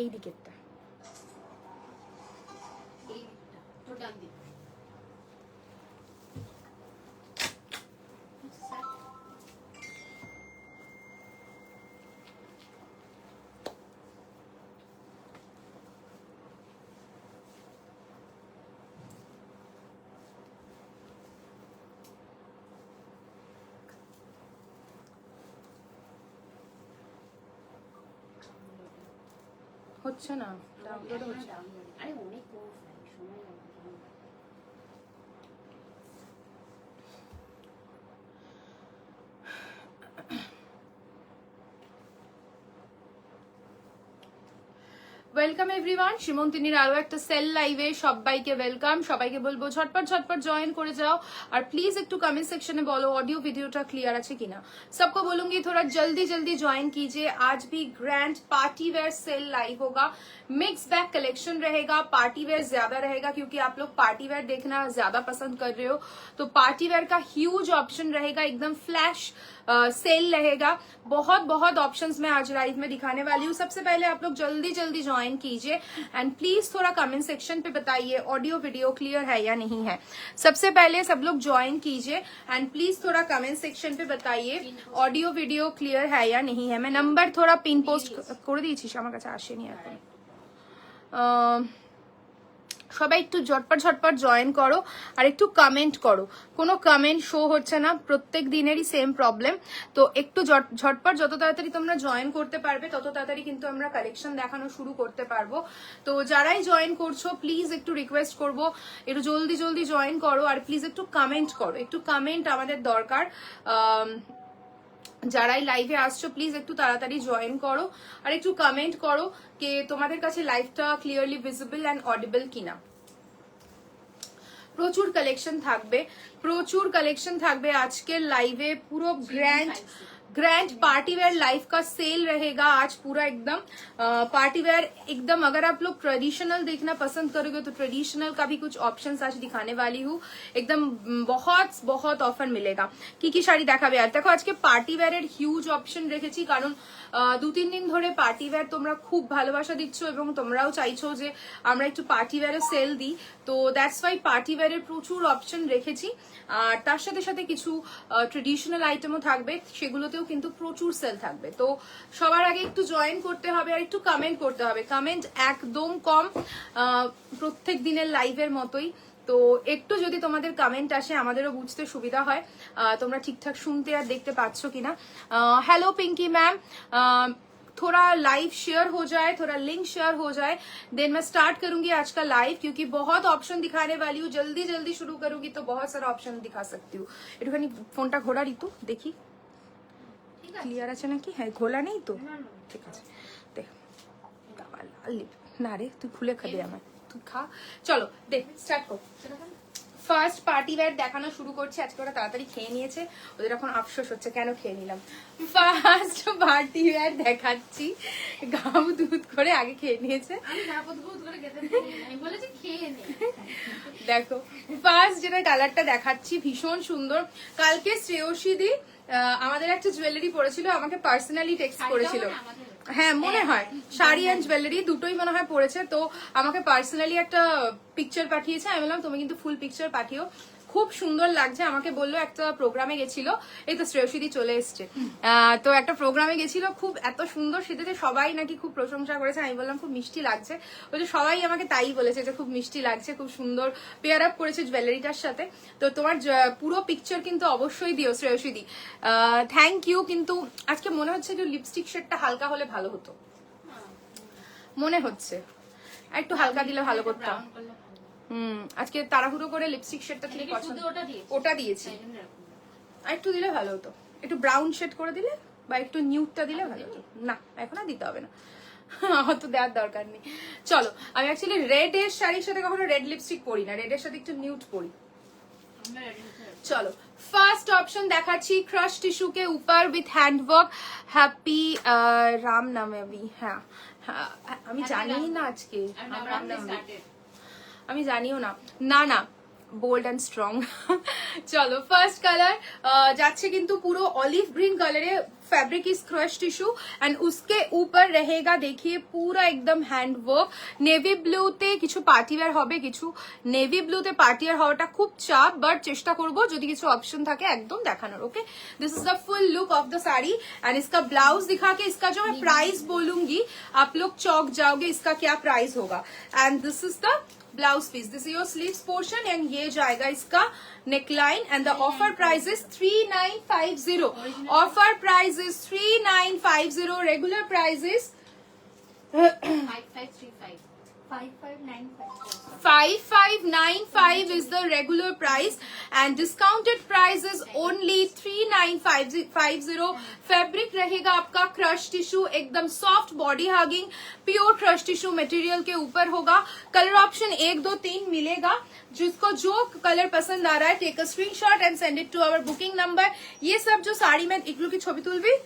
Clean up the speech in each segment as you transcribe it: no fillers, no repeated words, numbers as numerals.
এই দিকেরটা হচ্ছে না, ডাউনলোড হচ্ছে। আরে অনেক সময় লাগে। ওয়েলকাম এভরিওয়ান, সীমন্তিনীর আরো একটা সেল লাইভে সবাইকে ওয়েলকাম। সবাইকে বলবো ঝটপট ঝটপট জয়েন করে যাও, আর প্লিজ একটু কमेंट सेक्शन में बोलो ऑडियो वीडियोটা क्लियर আছে কিনা। सबको बोलूंगी थोड़ा जल्दी जल्दी ज्वाइन कीजिए। आज भी grand party wear cell live होगा, मिक्स बैग कलेक्शन रहेगा, पार्टी वेयर ज्यादा रहेगा क्योंकि आप लोग पार्टी वेयर देखना ज्यादा पसंद कर रहे हो। तो पार्टी वेयर का ह्यूज ऑप्शन रहेगा, एकदम फ्लैश सेल रहेगा। बहुत बहुत ऑप्शंस मैं आज लाइव में दिखाने वाली हूँ। सबसे पहले आप लोग जल्दी जल्दी ज्वाइन कीजिए एंड प्लीज थोड़ा कमेंट सेक्शन पे बताइए ऑडियो वीडियो क्लियर है या नहीं है। सबसे पहले सब लोग ज्वाइन कीजिए एंड प्लीज थोड़ा कमेंट सेक्शन पे बताइए ऑडियो वीडियो क्लियर है या नहीं है। मैं नंबर थोड़ा पिन पोस्ट कर দিয়েছি, আমার কাছে আসেনি এখন। সবাই একটু ঝটপট ঝটপট জয়েন করো আর একটু কমেন্ট করো। কোনো কমেন্ট শো হচ্ছে না, প্রত্যেক দিনেরই সেম প্রবলেম। তো একটু ঝটপট, যত তাড়াতাড়ি তোমরা জয়েন করতে পারবে তত তাড়াতাড়ি কিন্তু আমরা কালেকশন দেখানো শুরু করতে পারবো। তো যারাই জয়েন করছো প্লিজ একটু রিকোয়েস্ট করবো একটু জলদি জলদি জয়েন করো, আর প্লিজ একটু কমেন্ট করো। একটু কমেন্ট আমাদের দরকার। যারাই লাইভে আসছো প্লিজ একটু তাড়াতাড়ি জয়েন করো আর একটু কমেন্ট করো যে তোমাদের কাছে লাইভটা ক্লিয়ারলি ভিজিবল এন্ড অডিবল কিনা। প্রচুর কালেকশন থাকবে আজকের লাইভে। পুরো ग्रैंड पार्टी वेयर लाइफ का सेल रहेगा आज पूरा एकदम पार्टी वेयर एकदम। अगर आप लोग ट्रेडिशनल देखना पसंद करोगे तो ट्रेडिशनल का भी कुछ ऑप्शंस आज दिखाने वाली हूँ एकदम। बहुत बहुत ऑफर मिलेगा। की শাড়ি দেখাবে আর দেখো আজকে পার্টি ওয়্যারের হিউজ অপশন রেখেছি, কারণ 2-3 দিন ধরে পার্টি ওয়্যার তোমরা খুব ভালোবাসা দিচ্ছ এবং তোমরাও চাইছো যে আমরা একটু পার্টি ওয়্যারে সেল দিই। তো দ্যাটস ওয়াই পার্টি ওয়্যারের প্রচুর অপশন রেখেছি, আর তার সাথে সাথে কিছু ট্রেডিশনাল আইটেমও থাকবে, সেগুলোতেও কিন্তু প্রচুর সেল থাকবে। তো সবার আগে একটু জয়েন করতে হবে আর একটু কমেন্ট করতে হবে। কমেন্ট একদম কম, প্রত্যেক দিনের লাইভের মতোই। তো একটু যদি তোমাদের কমেন্ট আসে আমাদেরও বুঝতে সুবিধা হয় তোমরা ঠিকঠাক শুনতে আর দেখতে পাচ্ছ কিনা। हेलो पिंकी मैम, थोड़ा लाइव शेयर हो जाए, थोड़ा लिंक शेयर हो जाए, देन मैं स्टार्ट करूंगी आज का लाइव, क्योंकि बहुत ऑप्शन दिखाने वाली हूँ। जल्दी जल्दी शुरू करूंगी तो बहुत सारा ऑप्शन दिखा सकती हूँ। একটুখানি ফোনটা ঘোরা ঋতু, দেখি ক্লিয়ার আছে নাকি। হ্যাঁ, ঘোলা নেই তো, ঠিক আছে। দেখ না রে, তুই খুলে খাবি আমার, তুই খা। চলো দেখ স্টার্ট কর। ফার্স্ট পার্টি ওয়্যার দেখানো শুরু করছি। আজকে ওরা তাড়াতাড়ি খেয়ে নিয়েছে, ওদের এখন আফসোস হচ্ছে কেন খেয়ে নিলাম। ফার্স্ট পার্টি ওয়্যার দেখাচ্ছি, গাও দুধ করে আগে খেয়ে নিয়েছে। দেখো ফার্স্ট যেটা কালারটা দেখাচ্ছি ভীষণ সুন্দর। কালকে শ্রেয়সী দি আমাদের একটা জুয়েলারি পরেছিল, আমাকে পার্সোনালি টেক্সট করেছিল। হ্যাঁ মনে হয় শাড়ি এন্ড জুয়েলারি দুটোই মনে হয় পড়েছে। তো আমাকে পার্সোনালি একটা পিকচার পাঠিয়েছে, আমি বললাম তুমি কিন্তু ফুল পিকচার পাঠিও, খুব সুন্দর লাগছে। আমাকে বললো একটা প্রোগ্রামে গেছিল, এই তো শ্রেয়সীদি চলে এসছে। তো একটা প্রোগ্রামে গেছিল, খুব এত সুন্দর সেটাতে সবাই নাকি খুব প্রশংসা করেছে। আমি বললাম খুব মিষ্টি লাগছে, বলছে সবাই আমাকে তাই বলেছে যে খুব মিষ্টি লাগছে, খুব সুন্দর পেয়ার আপ করেছে জুয়েলারিটার সাথে। তো তোমার পুরো পিকচার কিন্তু অবশ্যই দিও শ্রেয়সীদি। Thank you. কিন্তু আজকে মনে হচ্ছে যে লিপস্টিক শেডটা হালকা হলে ভালো হতো, মনে হচ্ছে একটু হালকা দিলে ভালো করতাম। আজকে তাড়াহুড়ো করে লিপস্টিক শেডটা ঠিক পছন্দ, ওটা দিয়েছি, আর একটু দিলে ভালো হতো। একটু ব্রাউন শেড করে দিলে বা একটু নিউডটা দিলে ভালো হতো। না এখন আর দিতে হবে না, আমার তো দেওয়ার দরকার নেই। চলো, আমি অ্যাকচুয়ালি রেড এর শাড়ির সাথে কখনো রেড লিপস্টিক পরি না, রেড এর সাথে একটু নিউড পরি। চলো ফার্স্ট ऑप्शन দেখাচ্ছি ক্রাশ টিস্যু के ऊपर विथ हैंडवर्क हैप्पी रामनवमी। হ্যাঁ আমি জানি না আজকে, আমি জানিও না। না না बोल्ड एंड स्ट्रॉन्ग चलो फर्स्ट कलर যাচ্ছে কিন্তু পুরো অলিভ গ্রিন কালারে fabric is crush tissue and उसके ऊपर रहेगा देखिए पूरा एकदम हैंड वर्क नेवी ব্লুতে কিছু পার্টিওয়্যার হবে কিছু নেভি ব্লুতে পার্টিওয়্যার হওয়াটা খুব চাপ বাট চেষ্টা করব যদি কিছু অপশন থাকে একদম দেখানোর okay this is the full look of the sari and इसका ब्लाउज दिखा के इसका जो मैं प्राइस बोलूंगी आप लोग चौक जाओगे इसका क्या प्राइस होगा and this is the blouse piece this is your sleeves portion and ये जाएगा इसका neckline and the offer price is 3950 offer price is 3950 regular price is 5535 5595 is the regular price and discounted price is only 3950 fabric रहेगा आपका crush tissue एकदम soft body hugging pure crush tissue material के ऊपर होगा colour option 1 2 3 मिलेगा जिसको जो colour पसंद आ रहा है take a screenshot and send it to our booking number ये सब जो साड़ी में इकलू की छवि तुल भी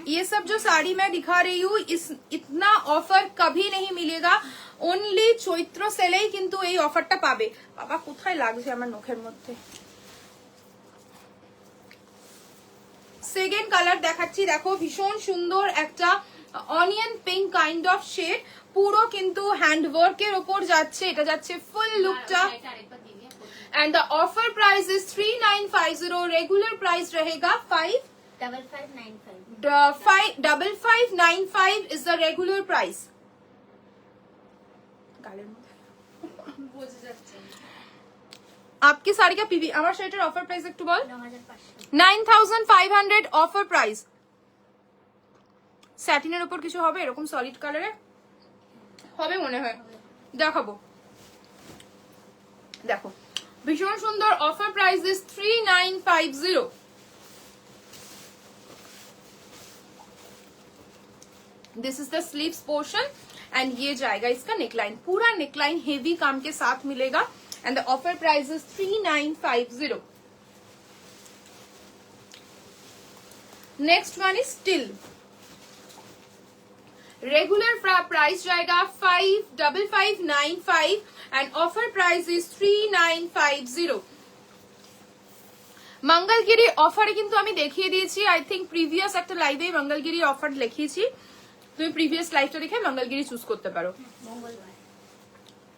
ये सब जो साड़ी मैं दिखा रही हूँ इतना ऑफर कभी नहीं मिलेगा ओनली चैत्र सेलेই কিন্তু এই অফারটা পাবে বাবা কোথায় লাগছে আমার নখের মধ্যে সেকেন্ড কালার দেখাচ্ছি দেখো ভীষণ সুন্দর একটা onion pink kind of shade পুরো কিন্তু হ্যান্ড ওয়ার্কের উপর যাচ্ছে এটা যাচ্ছে ফুল লুকটা and the offer price is 3950 regular price रहेगा 5595 is the regular price आपकी साड़ी का पीवी আমার শাড়িটার অফার প্রাইস একটু বল 9500 অফার প্রাইস স্যাটিনের উপর কিছু হবে এরকম সলিড কালারে হবে মনে হয় দেখাবো দেখো ভীষণ সুন্দর offer price is 3950 this is the sleeves portion and ये जाएगा इसका नेकलाइन पूरा नेकलाइन हेवी काम के साथ मिलेगा and the offer price is 3950 next one is still regular price जाएगा 5595 and offer price is 3950 Mangalagiri অফারে কিন্তু আমি দেখিয়ে দিয়েছি আই থিংক প্রিভিয়াস একটা লাইভে मंगलगिरी অফার লিখিয়েছি তুমি প্রিভিয়াস লাইভটা দেখে मंगलगिरी চুজ করতে পারো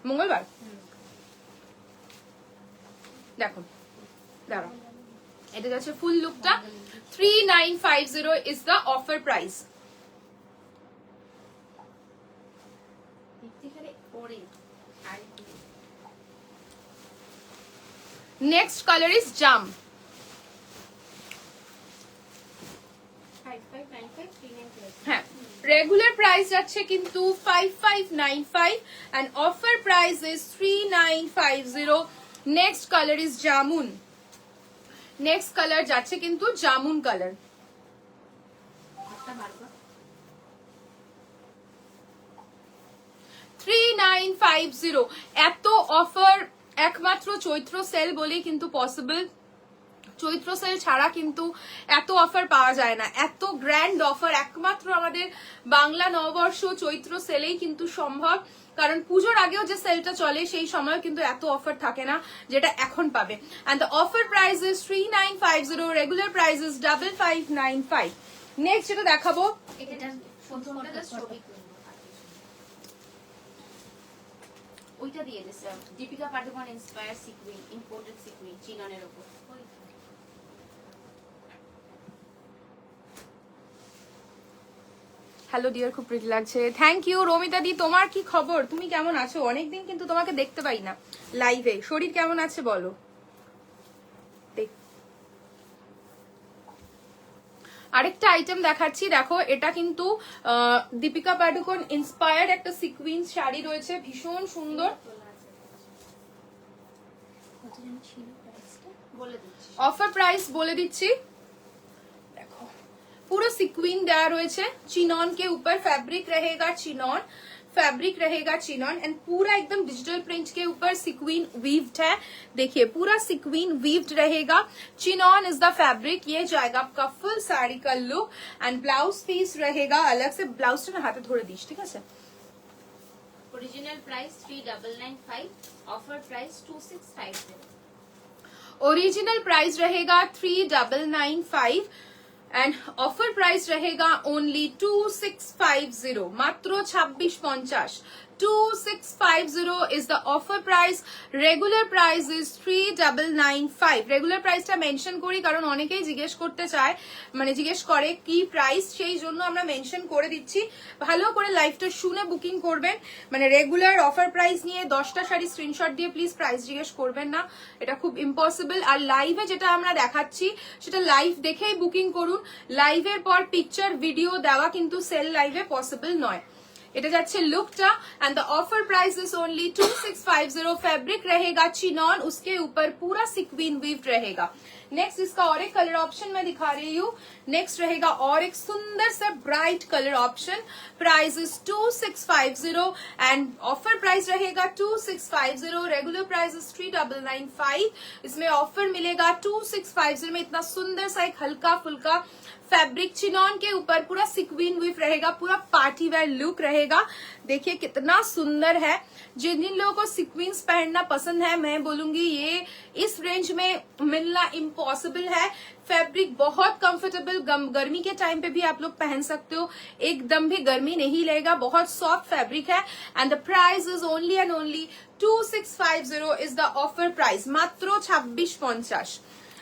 মঙ্গলবার দেখো দাঁড়াও এটা যাচ্ছে ফুল লুকটা 3950 is the offer price next colour is জাম হ্যাঁ रेगुलर प्राइस যাচ্ছে কিন্তু 5595 and offer price is 3950 next color is jamun next color যাচ্ছে কিন্তু জামুন কালার 3950 এত অফার একমাত্র চৈত্র সেল বলেই কিন্তু পসিবল চৈত্র সেল ছাড়া কিন্তু এত অফার পাওয়া যায় না এত গ্র্যান্ড অফার একমাত্র আমাদের বাংলা নববর্ষ চৈত্র সেলেই কিন্তু সম্ভব কারণ পূজোর আগেও যে সেলটা চলে সেই সময় কিন্তু এত অফার থাকে না যেটা এখন পাবে and the offer price is 3950 regular price is 5595 next যেটা দেখাবো এটা সম্পূর্ণটা ছবি ওইটা দিয়ে দিছে Deepika Padukone inspire sequin imported sequin চিননের উপর হ্যালো ডিয়ার খুব প্রিটি লাগছে থ্যাংক ইউ রমিতা দি তোমার কি খবর তুমি কেমন আছো অনেকদিন কিন্তু তোমাকে দেখতে পাই না লাইভে শরীর কেমন আছে বলো আরেকটা আইটেম দেখাচ্ছি দেখো এটা কিন্তু দীপিকা পাডুকোন ইন্সপায়ার্ড একটা সিকোয়েন্স শাড়ি রয়েছে ভীষণ সুন্দর অফার প্রাইস বলে দিচ্ছি देखो पूरा सिक्वीन दिया रहे चिनॉन के ऊपर फैब्रिक रहेगा चिनॉन फैब्रिक रहेगा चिनॉन एंड पूरा एकदम डिजिटल प्रिंट के ऊपर सिक्वीन वीव्ड है देखिए पूरा सिक्वीन वीव्ड रहेगा चिनॉन इज द फैब्रिक ये जाएगा आपका फुल साड़ी का लुक एंड ब्लाउज पीस रहेगा अलग से ब्लाउज ना हाथे थोड़े दीश ठीक है original price 3995 offer price 2650 original price रहेगा 3995 एंड ऑफर प्राइस रहेगा ओनली 2650, मात्र 2650। 2650 is the offer price, regular price is 3995। Regular প্রাইসটা মেনশন করি কারণ অনেকেই জিজ্ঞেস করতে চায়, মানে জিজ্ঞেস করে কি প্রাইস, সেই জন্য আমরা মেনশন করে দিচ্ছি। ভালো করে লাইভটা শুনে বুকিং করবেন, মানে রেগুলার অফার প্রাইস নিয়ে 10টা শাড়ি স্ক্রিনশট দিয়ে প্লিজ প্রাইস জিজ্ঞেস করবেন না, এটা খুব ইম্পসিবল। আর লাইভে যেটা আমরা দেখাচ্ছি সেটা লাইভ দেখেই বুকিং করুন, লাইভের পর পিকচার ভিডিও দেওয়া কিন্তু সেল লাইভে পসিবল নয়। এটা যাচ্ছে লুকটা and the offer price is only 2650। Fabric रहेगा चिनॉन, उसके ऊपर पूरा सिक्वीन वीव रहेगा। नेक्स्ट इसका और एक कलर ऑप्शन मैं दिखा रही हूँ। नेक्स्ट रहेगा और एक सुंदर सा bright colour option, price is 2650 and offer price रहेगा 2650। रेगुलर प्राइस इज 3995, इसमें ऑफर मिलेगा 2650 में। इतना सुंदर सा एक हल्का फुल्का फैब्रिक चिनॉन के ऊपर पूरा सिक्वीन विफ रहेगा, पूरा पार्टी वेयर लुक रहेगा। देखिए कितना सुंदर है। जिन जिन लोगों को सिक्वींस पहनना पसंद है, मैं बोलूंगी ये इस रेंज में मिलना इम्पॉसिबल है। फैब्रिक बहुत कंफर्टेबल, गर्मी के टाइम पे भी आप लोग पहन सकते हो, एकदम भी गर्मी नहीं लगेगा, बहुत सॉफ्ट फैब्रिक है and the price is only and only 2650 is the offer price, मात्र 2650।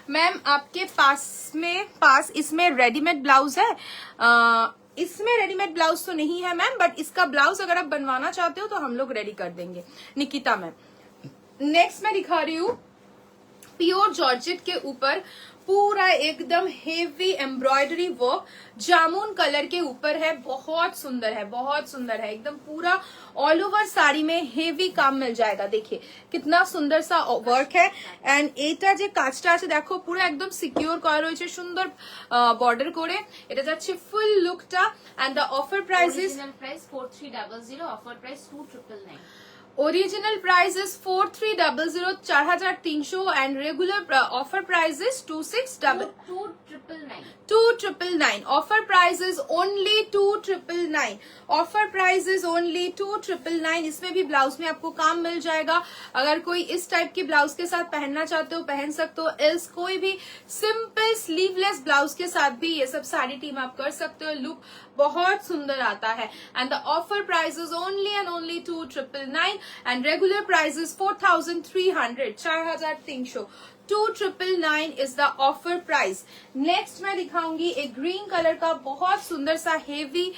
मैम आपके पास इसमें रेडीमेड ब्लाउज है? इसमें रेडीमेड ब्लाउज तो नहीं है मैम, बट इसका ब्लाउज अगर आप बनवाना चाहते हो तो हम लोग रेडी कर देंगे, निकिता मैम। नेक्स्ट मैं दिखा रही हूँ प्योर जॉर्जेट के ऊपर पूरा एकदम हेवी एम्ब्रॉयडरी वर्क जामुन कलर के ऊपर है, बहुत सुंदर है, बहुत सुंदर है। एकदम पूरा ऑल ओवर साड़ी में हेवी काम मिल जाएगा। देखिए कितना सुंदर सा वर्क है एंड এটা যে কাজটা আছে দেখো পুরো একদম সিকিউর করা রয়েছে সুন্দর বর্ডার করে। এটা যাচ্ছে ফুল লুকটা and the offer price is original price 4300, offer price 2399। Original price is 4300, 4300 and regular offer price is 2999। Offer price is only 2999। Offer price is only 2999। इसमें भी ब्लाउज में आपको काम मिल जाएगा। अगर कोई इस टाइप के ब्लाउज के साथ पहनना चाहते हो पहन सकते हो, एल्स कोई भी सिंपल स्लीवलेस ब्लाउज के साथ भी ये सब साड़ी टीम आप कर सकते हो। लुक बहुत सुंदर आता है and the offer price is only and only 2999 and regular price is 4300, 4300। 2999 is the offer price. Next मैं दिखाऊंगी एक ग्रीन कलर का बहुत सुंदर सा हेवी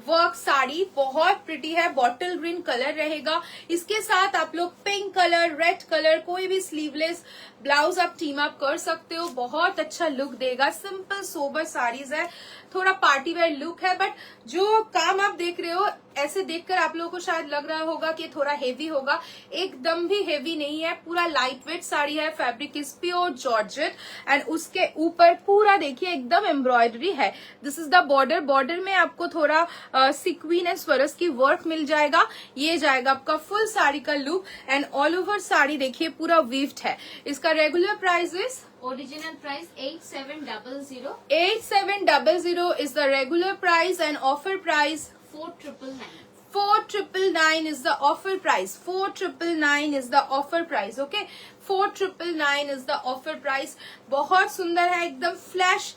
वर्क साड़ी, बहुत प्रिटी है, बॉटल ग्रीन कलर रहेगा। इसके साथ आप लोग पिंक कलर, रेड कलर कोई भी स्लीवलेस ब्लाउज आप टीम अप कर सकते हो, बहुत अच्छा लुक देगा। सिंपल सोबर साड़ीज है, थोड़ा पार्टी वेयर लुक है, बट जो काम आप देख रहे हो ऐसे देखकर आप लोगों को शायद लग रहा होगा कि थोड़ा हेवी होगा, एकदम भी हेवी नहीं है, पूरा लाइट वेट साड़ी है। Fabric is pure georgette and उसके ऊपर पूरा देखिए एकदम एम्ब्रॉयडरी है। This is the border, border में आपको थोड़ा सिक्वीन एंड स्वरस की वर्क मिल जाएगा। ये जाएगा आपका फुल साड़ी का look and all over sari देखिए पूरा वीव्ड है। इसका regular price is original price 8700, 8700 is the regular price and offer price 4999। 4999 is the offer price, 4999 is the offer price, okay, 4999 is the offer price। बहुत सुंदर है, एकदम flash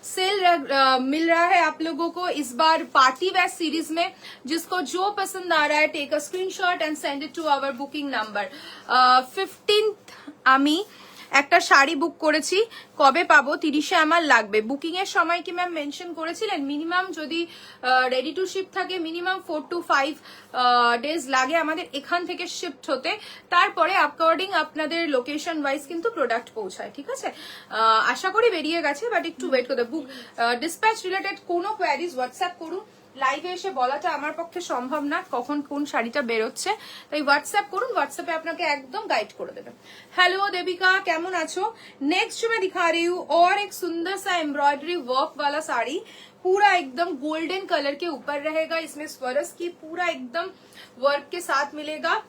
sale मिल रहा है आप लोगों को इस बार पार्टी वेयर सीरीज में। जिसको जो पसंद आ रहा है take a screenshot and send it to our booking number. 15th আমি একটা শাড়ি বুক করেছি, কবে পাবো? 30-এ আমার লাগবে। বুকিং এর সময় কি ম্যাম মেনশন করেছিলেন? মিনিমাম যদি রেডি টু শিপ থাকে মিনিমাম 4 to 5 ডেজ লাগে আমাদের এখান থেকে শিফট হতে, তারপরে অ্যাকর্ডিং আপনাদের লোকেশন ওয়াইজ কিন্তু প্রোডাক্ট পৌঁছায়, ঠিক আছে? আশা করি বেরিয়ে গেছে, বাট একটু ওয়েট করতে। বুক ডিসপ্যাচ রিলেটেড কোনো কোয়ারিজ হোয়াটসঅ্যাপ করুন, লাইভে এসে বলাটা আমার পক্ষে সম্ভব না কখন কোন শাড়িটা বেরোচ্ছে, তাই হোয়াটসঅ্যাপ করুন, হোয়াটসঅ্যাপে আপনাকে একদম গাইড করে দেবে। हेलो देविका, কেমন আছো? नेक्स्ट मैं दिखा रही हूँ और एक सुंदर सा एम्ब्रॉयडरी वर्क वाला साड़ी, पूरा एकदम गोल्डन कलर के ऊपर रहेगा। इसमें स्वरस की पूरा एकदम वर्क के साथ मिलेगा,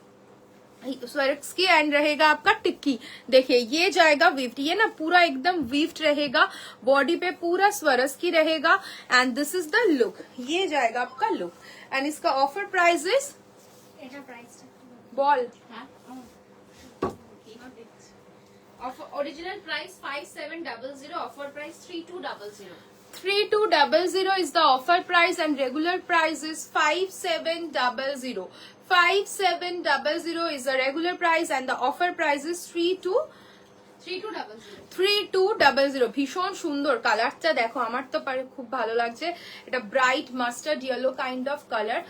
स्वरस की एंड रहेगा आपका टिक्की। देखिए ये जाएगा वीव्ड, ये ना पूरा एकदम वीव्ड रहेगा, बॉडी पे पूरा स्वरस की रहेगा and this is the look. ये जाएगा आपका लुक एंड इसका offer price is ball Offer original price 5700, offer price 3200. 3200 is the offer price and regular price is 5700. 5700 is the regular price and the offer price is 3200 ভীষণ সুন্দর কালারটা দেখো আমার তো খুব ভালো লাগছে এটা bright mustard yellow kind of colour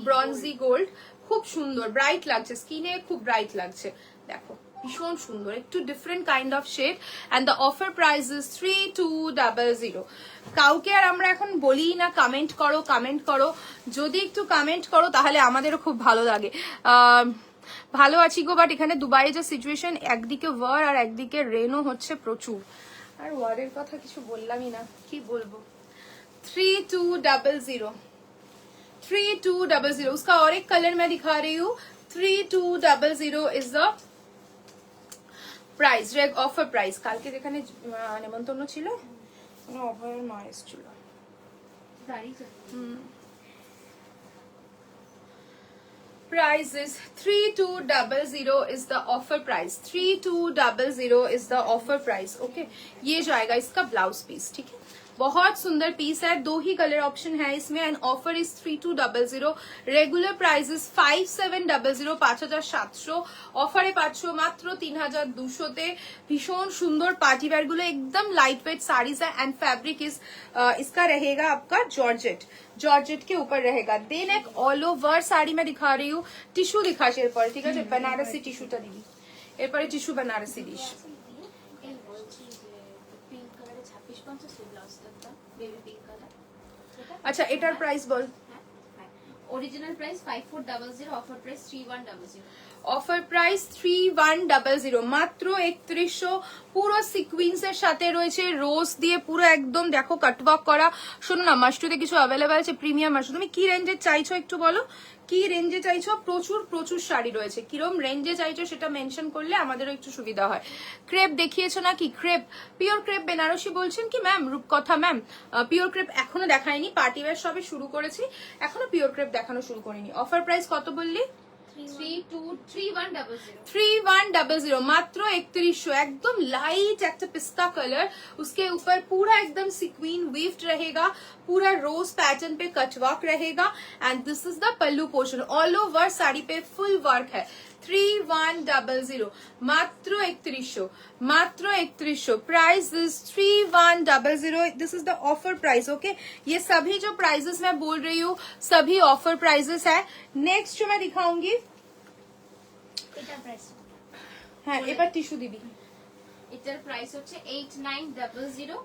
bronzy gold খুব সুন্দর ব্রাইট লাগছে স্কিনে খুব ব্রাইট লাগছে দেখো ভীষণ সুন্দর একটু different kind of shade and the offer price is 3200 কাউকে আর আমরা এখন বলি না কমেন্ট করো যদি একটু কমেন্ট করো তাহলে আমাদেরও খুব ভালো লাগে ভালো আছি গো বাট এখানে দুবাইয়ে যে সিচুয়েশন একদিকে ওয়ার আর একদিকে রেনও হচ্ছে প্রচুর আর ওয়ারের কথা কিছু বললামই না কি বলবো 3200 उसका और एक कलर मैं दिखा रही हूँ 3200 is the price offer price কালকে যেখানে নেমন্তন্ন ছিল অভয়ের মা এসেছিল price is 3200 is the offer price 3200 is the offer price okay ये जाएगा इसका ब्लाउज पीस ठीक है बहुत सुंदर पीस है दो ही कलर ऑप्शन है इसमें and offer is 3200 regular price is 5700 5700 ऑफरे पाচ্ছো মাত্র 3200 তে ভীষণ সুন্দর পার্টি वेयर गुलो एकदम लाइट वेट साड़ीज है एंड फैब्रिक इज इसका रहेगा आपका जॉर्जेट के ऊपर रहेगा देन एक ऑल ओवर साड़ी में दिखा रही हूँ टिश्यू दिखाছি এরপর ঠিক আছে बनारसी टिश्यूটা দিবি এরপরে টিস্যু बनारसी দিস আচ্ছা এটার প্রাইস বল original price 5400, offer price 3100. Offer price 3100 মাত্র 3100 পুরো সিকোয়েন্সের সাথে রয়েছে রোজ দিয়ে পুরো একদম দেখো কাটওয়ার্ক করা শোনো না মাশরুতে কিছু अवेलेबल আছে প্রিমিয়াম মাশরু তুমি কি রেঞ্জে চাইছো একটু বলো কি রেঞ্জে চাইছো প্রচুর শাড়ি রয়েছে কিরকম রেঞ্জে চাইছো সেটা মেনশন করলে আমাদেরও একটু সুবিধা হয় ক্রেপ দেখিয়েছো নাকি ক্রেপ পিওর ক্রেপ বেনারসি বলছেন কি ম্যাম রূপকথা ম্যাম পিওর ক্রেপ এখনো দেখাইনি পার্টি ওয়্যার সবে শুরু করেছি এখনো পিওর ক্রেপ দেখানো শুরু করিনি অফার প্রাইস কত বললি 3100 मात्र 3100 एकदम लाइट एक पिस्ता कलर उसके ऊपर पूरा एकदम सीक्वीन वीव्ड रहेगा पूरा रोज पैटर्न पे कटवर्क रहेगा and this is the pallu portion all over sari पे फुल वर्क है 3100 मात्र 3100 price is 3100 this is the offer price okay ये सभी जो प्राइजेस मैं बोल रही हूँ सभी ऑफर प्राइजेस है नेक्स्ट जो मैं दिखाऊंगी হ্যাঁ এবার টিস্যু দিবি এটার প্রাইস হচ্ছে 8900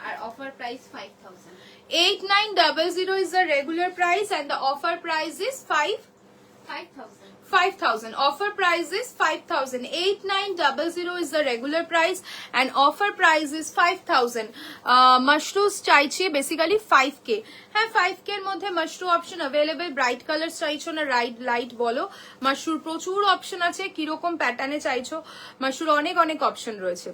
আর offer price 5000 8900 is the regular price and the offer price is 5000 offer price is 5000 8900 is the regular price and offer price is 5000 মাশরুস চাইছি বেসিক্যালি 5k হ্যাঁ 5k এর মধ্যে Mashru option available bright colour চাইছো না light বলো মাশরুর প্রচুর option আছে কি রকম প্যাটার্নে চাইছো মাশরুর অনেক অপশন রয়েছে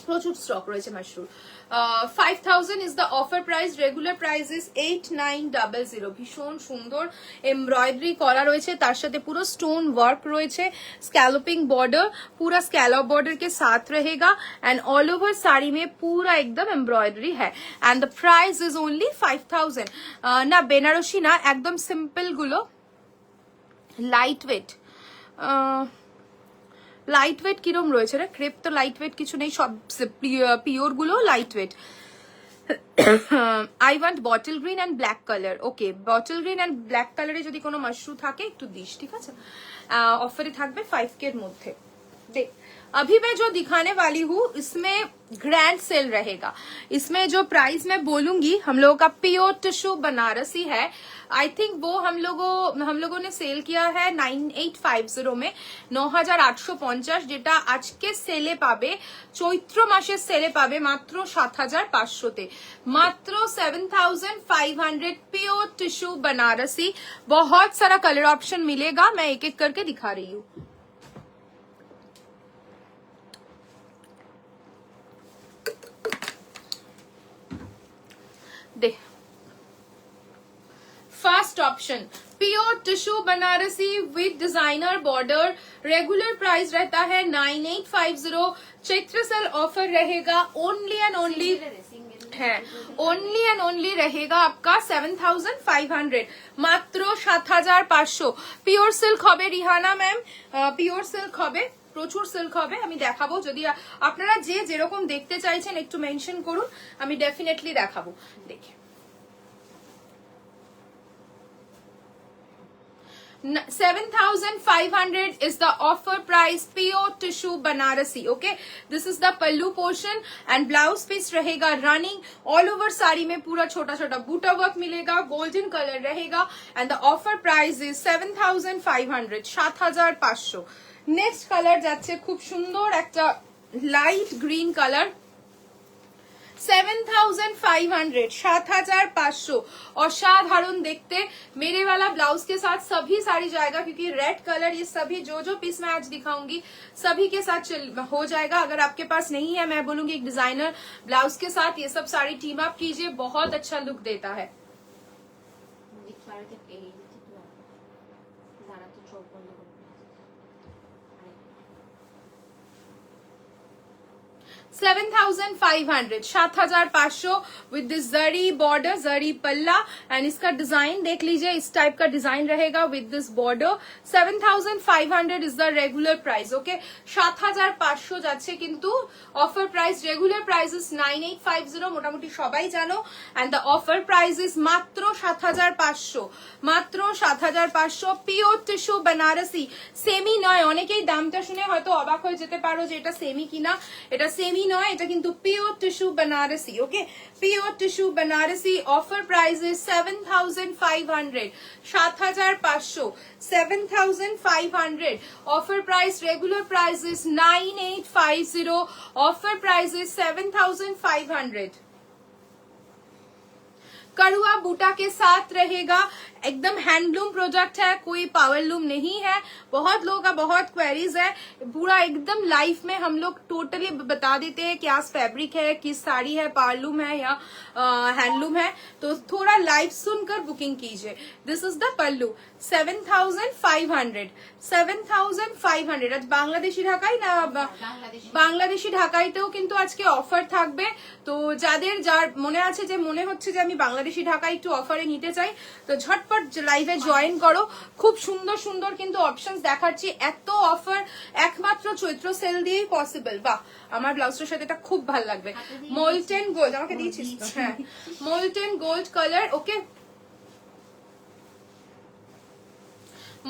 প্রচুর স্টক রয়েছে Mashrur 5000 is the offer price regular price is 8900 ভীষণ সুন্দর এমব্রয়ডারি করা রয়েছে তার সাথে পুরো স্টোন ওয়ার্ক রয়েছে स्कैलपिंग बॉर्डर पूरा स्कैलप बॉर्डर के साथ रहेगा एंड ऑल ओवर साड़ी में पूरा एकदम एम्ब्रॉयडरी है and the price is only 5000 ना बेनारसी ना एकदम सिंपल गुलो लाइट वेट লাইট ওয়েট কিরম রয়েছে রে ক্রেপ তো লাইট ওয়েট কিছু নেই সব পিওর গুলো light weight I want bottle green and black colour okay bottle green and black কালারে যদি কোনো মাশরু থাকে একটু দিস ঠিক আছে অফারে থাকবে 5k এর মধ্যে দেখ अभी मैं जो दिखाने वाली हूँ इसमें ग्रैंड सेल रहेगा इसमें जो प्राइस मैं बोलूंगी हम लोगों का प्योर टिश्यू बनारसी है आई थिंक वो हम लोगों ने सेल किया है 9850 में 9850 যেটা আজকে সেলে পাবে চৈত্র মাসের সেলে পাবে মাত্র 7500 তে মাত্র 7500 प्योर टिश्यू बनारसी बहुत सारा कलर ऑप्शन मिलेगा मैं एक एक करके दिखा रही हूँ the first option pure tissue Banarasi with designer border, regular price रहता है 9850, चैत्र सेल ऑफर रहेगा ओनली एंड ओनली है, ओनली एंड ओनली रहेगा आपका 7500, मात्र 7500। পিওর সিল্ক হবে রিহানা ম্যাম, পিওর সিল্ক হবে, প্রচুর সিল্ক হবে। আমি দেখাবো, যদি আপনারা যে যেরকম দেখতে চাইছেন একটু মেনশন করুন, আমি ডেফিনেটলি দেখাবো। দেখে 7500 is the offer price, pure tissue Banarasi. Okay, this is the pallu portion and blouse piece रहेगा running all over साड़ी में पूरा छोटा छोटा बूटा वर्क मिलेगा, golden color रहेगा and the offer price is 7500, 7500। Next colour যাচ্ছে খুব সুন্দর একটা লাইট গ্রিন কালার, 7500, 7500, असाधारण देखते। मेरे वाला ब्लाउज के साथ सभी साड़ी जाएगा क्योंकि रेड कलर ये सभी जो पीस मैं आज दिखाऊंगी सभी के साथ हो जाएगा। अगर आपके पास नहीं है, मैं बोलूंगी एक डिजाइनर ब्लाउज के साथ ये सब साड़ी टीम अप कीजिए, बहुत अच्छा लुक देता है। 7500, 7500 विद दिस जरी बॉर्डर, जरी पल्ला एंड इसका डिजाइन देख लीजिए, इस टाइप का डिजाइन रहेगा with this border. 7500 is the regular price. Okay, 7500 যাচ্ছে কিন্তু offer price, regular price is 9850, মোটামুটি সবাই জানো, and the offer price is মাত্র 7500, মাত্র 7500। পিওর টিস্যু বেনারসি, সেমি নয়। অনেকেই দামটা শুনে হয়তো অবাক হয়ে যেতে পারো যে এটা সেমি কিনা, এটা সেমি নয়, এটা কিন্তু pure tissue Banarasi. Okay, pure tissue Banarasi, offer price is 7500, 7500, 7500 offer price, regular price is 9850, offer price is 7500। कड़ुआ बूटा के साथ रहेगा, एकदम हैंडलूम प्रोडक्ट है, कोई पावर लूम नहीं है। बहुत लोगों का बहुत क्वेरीज है, पूरा एकदम लाइफ में हम लोग टोटली बता देते हैं क्या फैब्रिक है, किस साड़ी है, पावर लूम है या हैंडलूम है, तो थोड़ा लाइव सुनकर बुकिंग कीजिए। दिस इज द पल्लू, 7500, 7500। আজ বাংলাদেশি ঢাকাই না, বাংলাদেশি ঢাকাইতেও কিন্তু আজকে অফার থাকবে। তো যার মনে আছে যে মনে হচ্ছে যে আমি বাংলাদেশি ঢাকাই একটু অফারে নিতে চাই, তো ঝটপট লাইভে জয়েন করো। খুব সুন্দর সুন্দর কিন্তু অপশনস দেখাচ্ছি, এত অফার একমাত্র চৈত্র সেল দিয়েই পসিবল। বাহ, আমার ব্লাউজটার সাথে এটা খুব ভালো লাগবে। মোল্টেন গোল্ড আমাকে দিয়েছিস তো? হ্যাঁ, molten gold colour. Okay,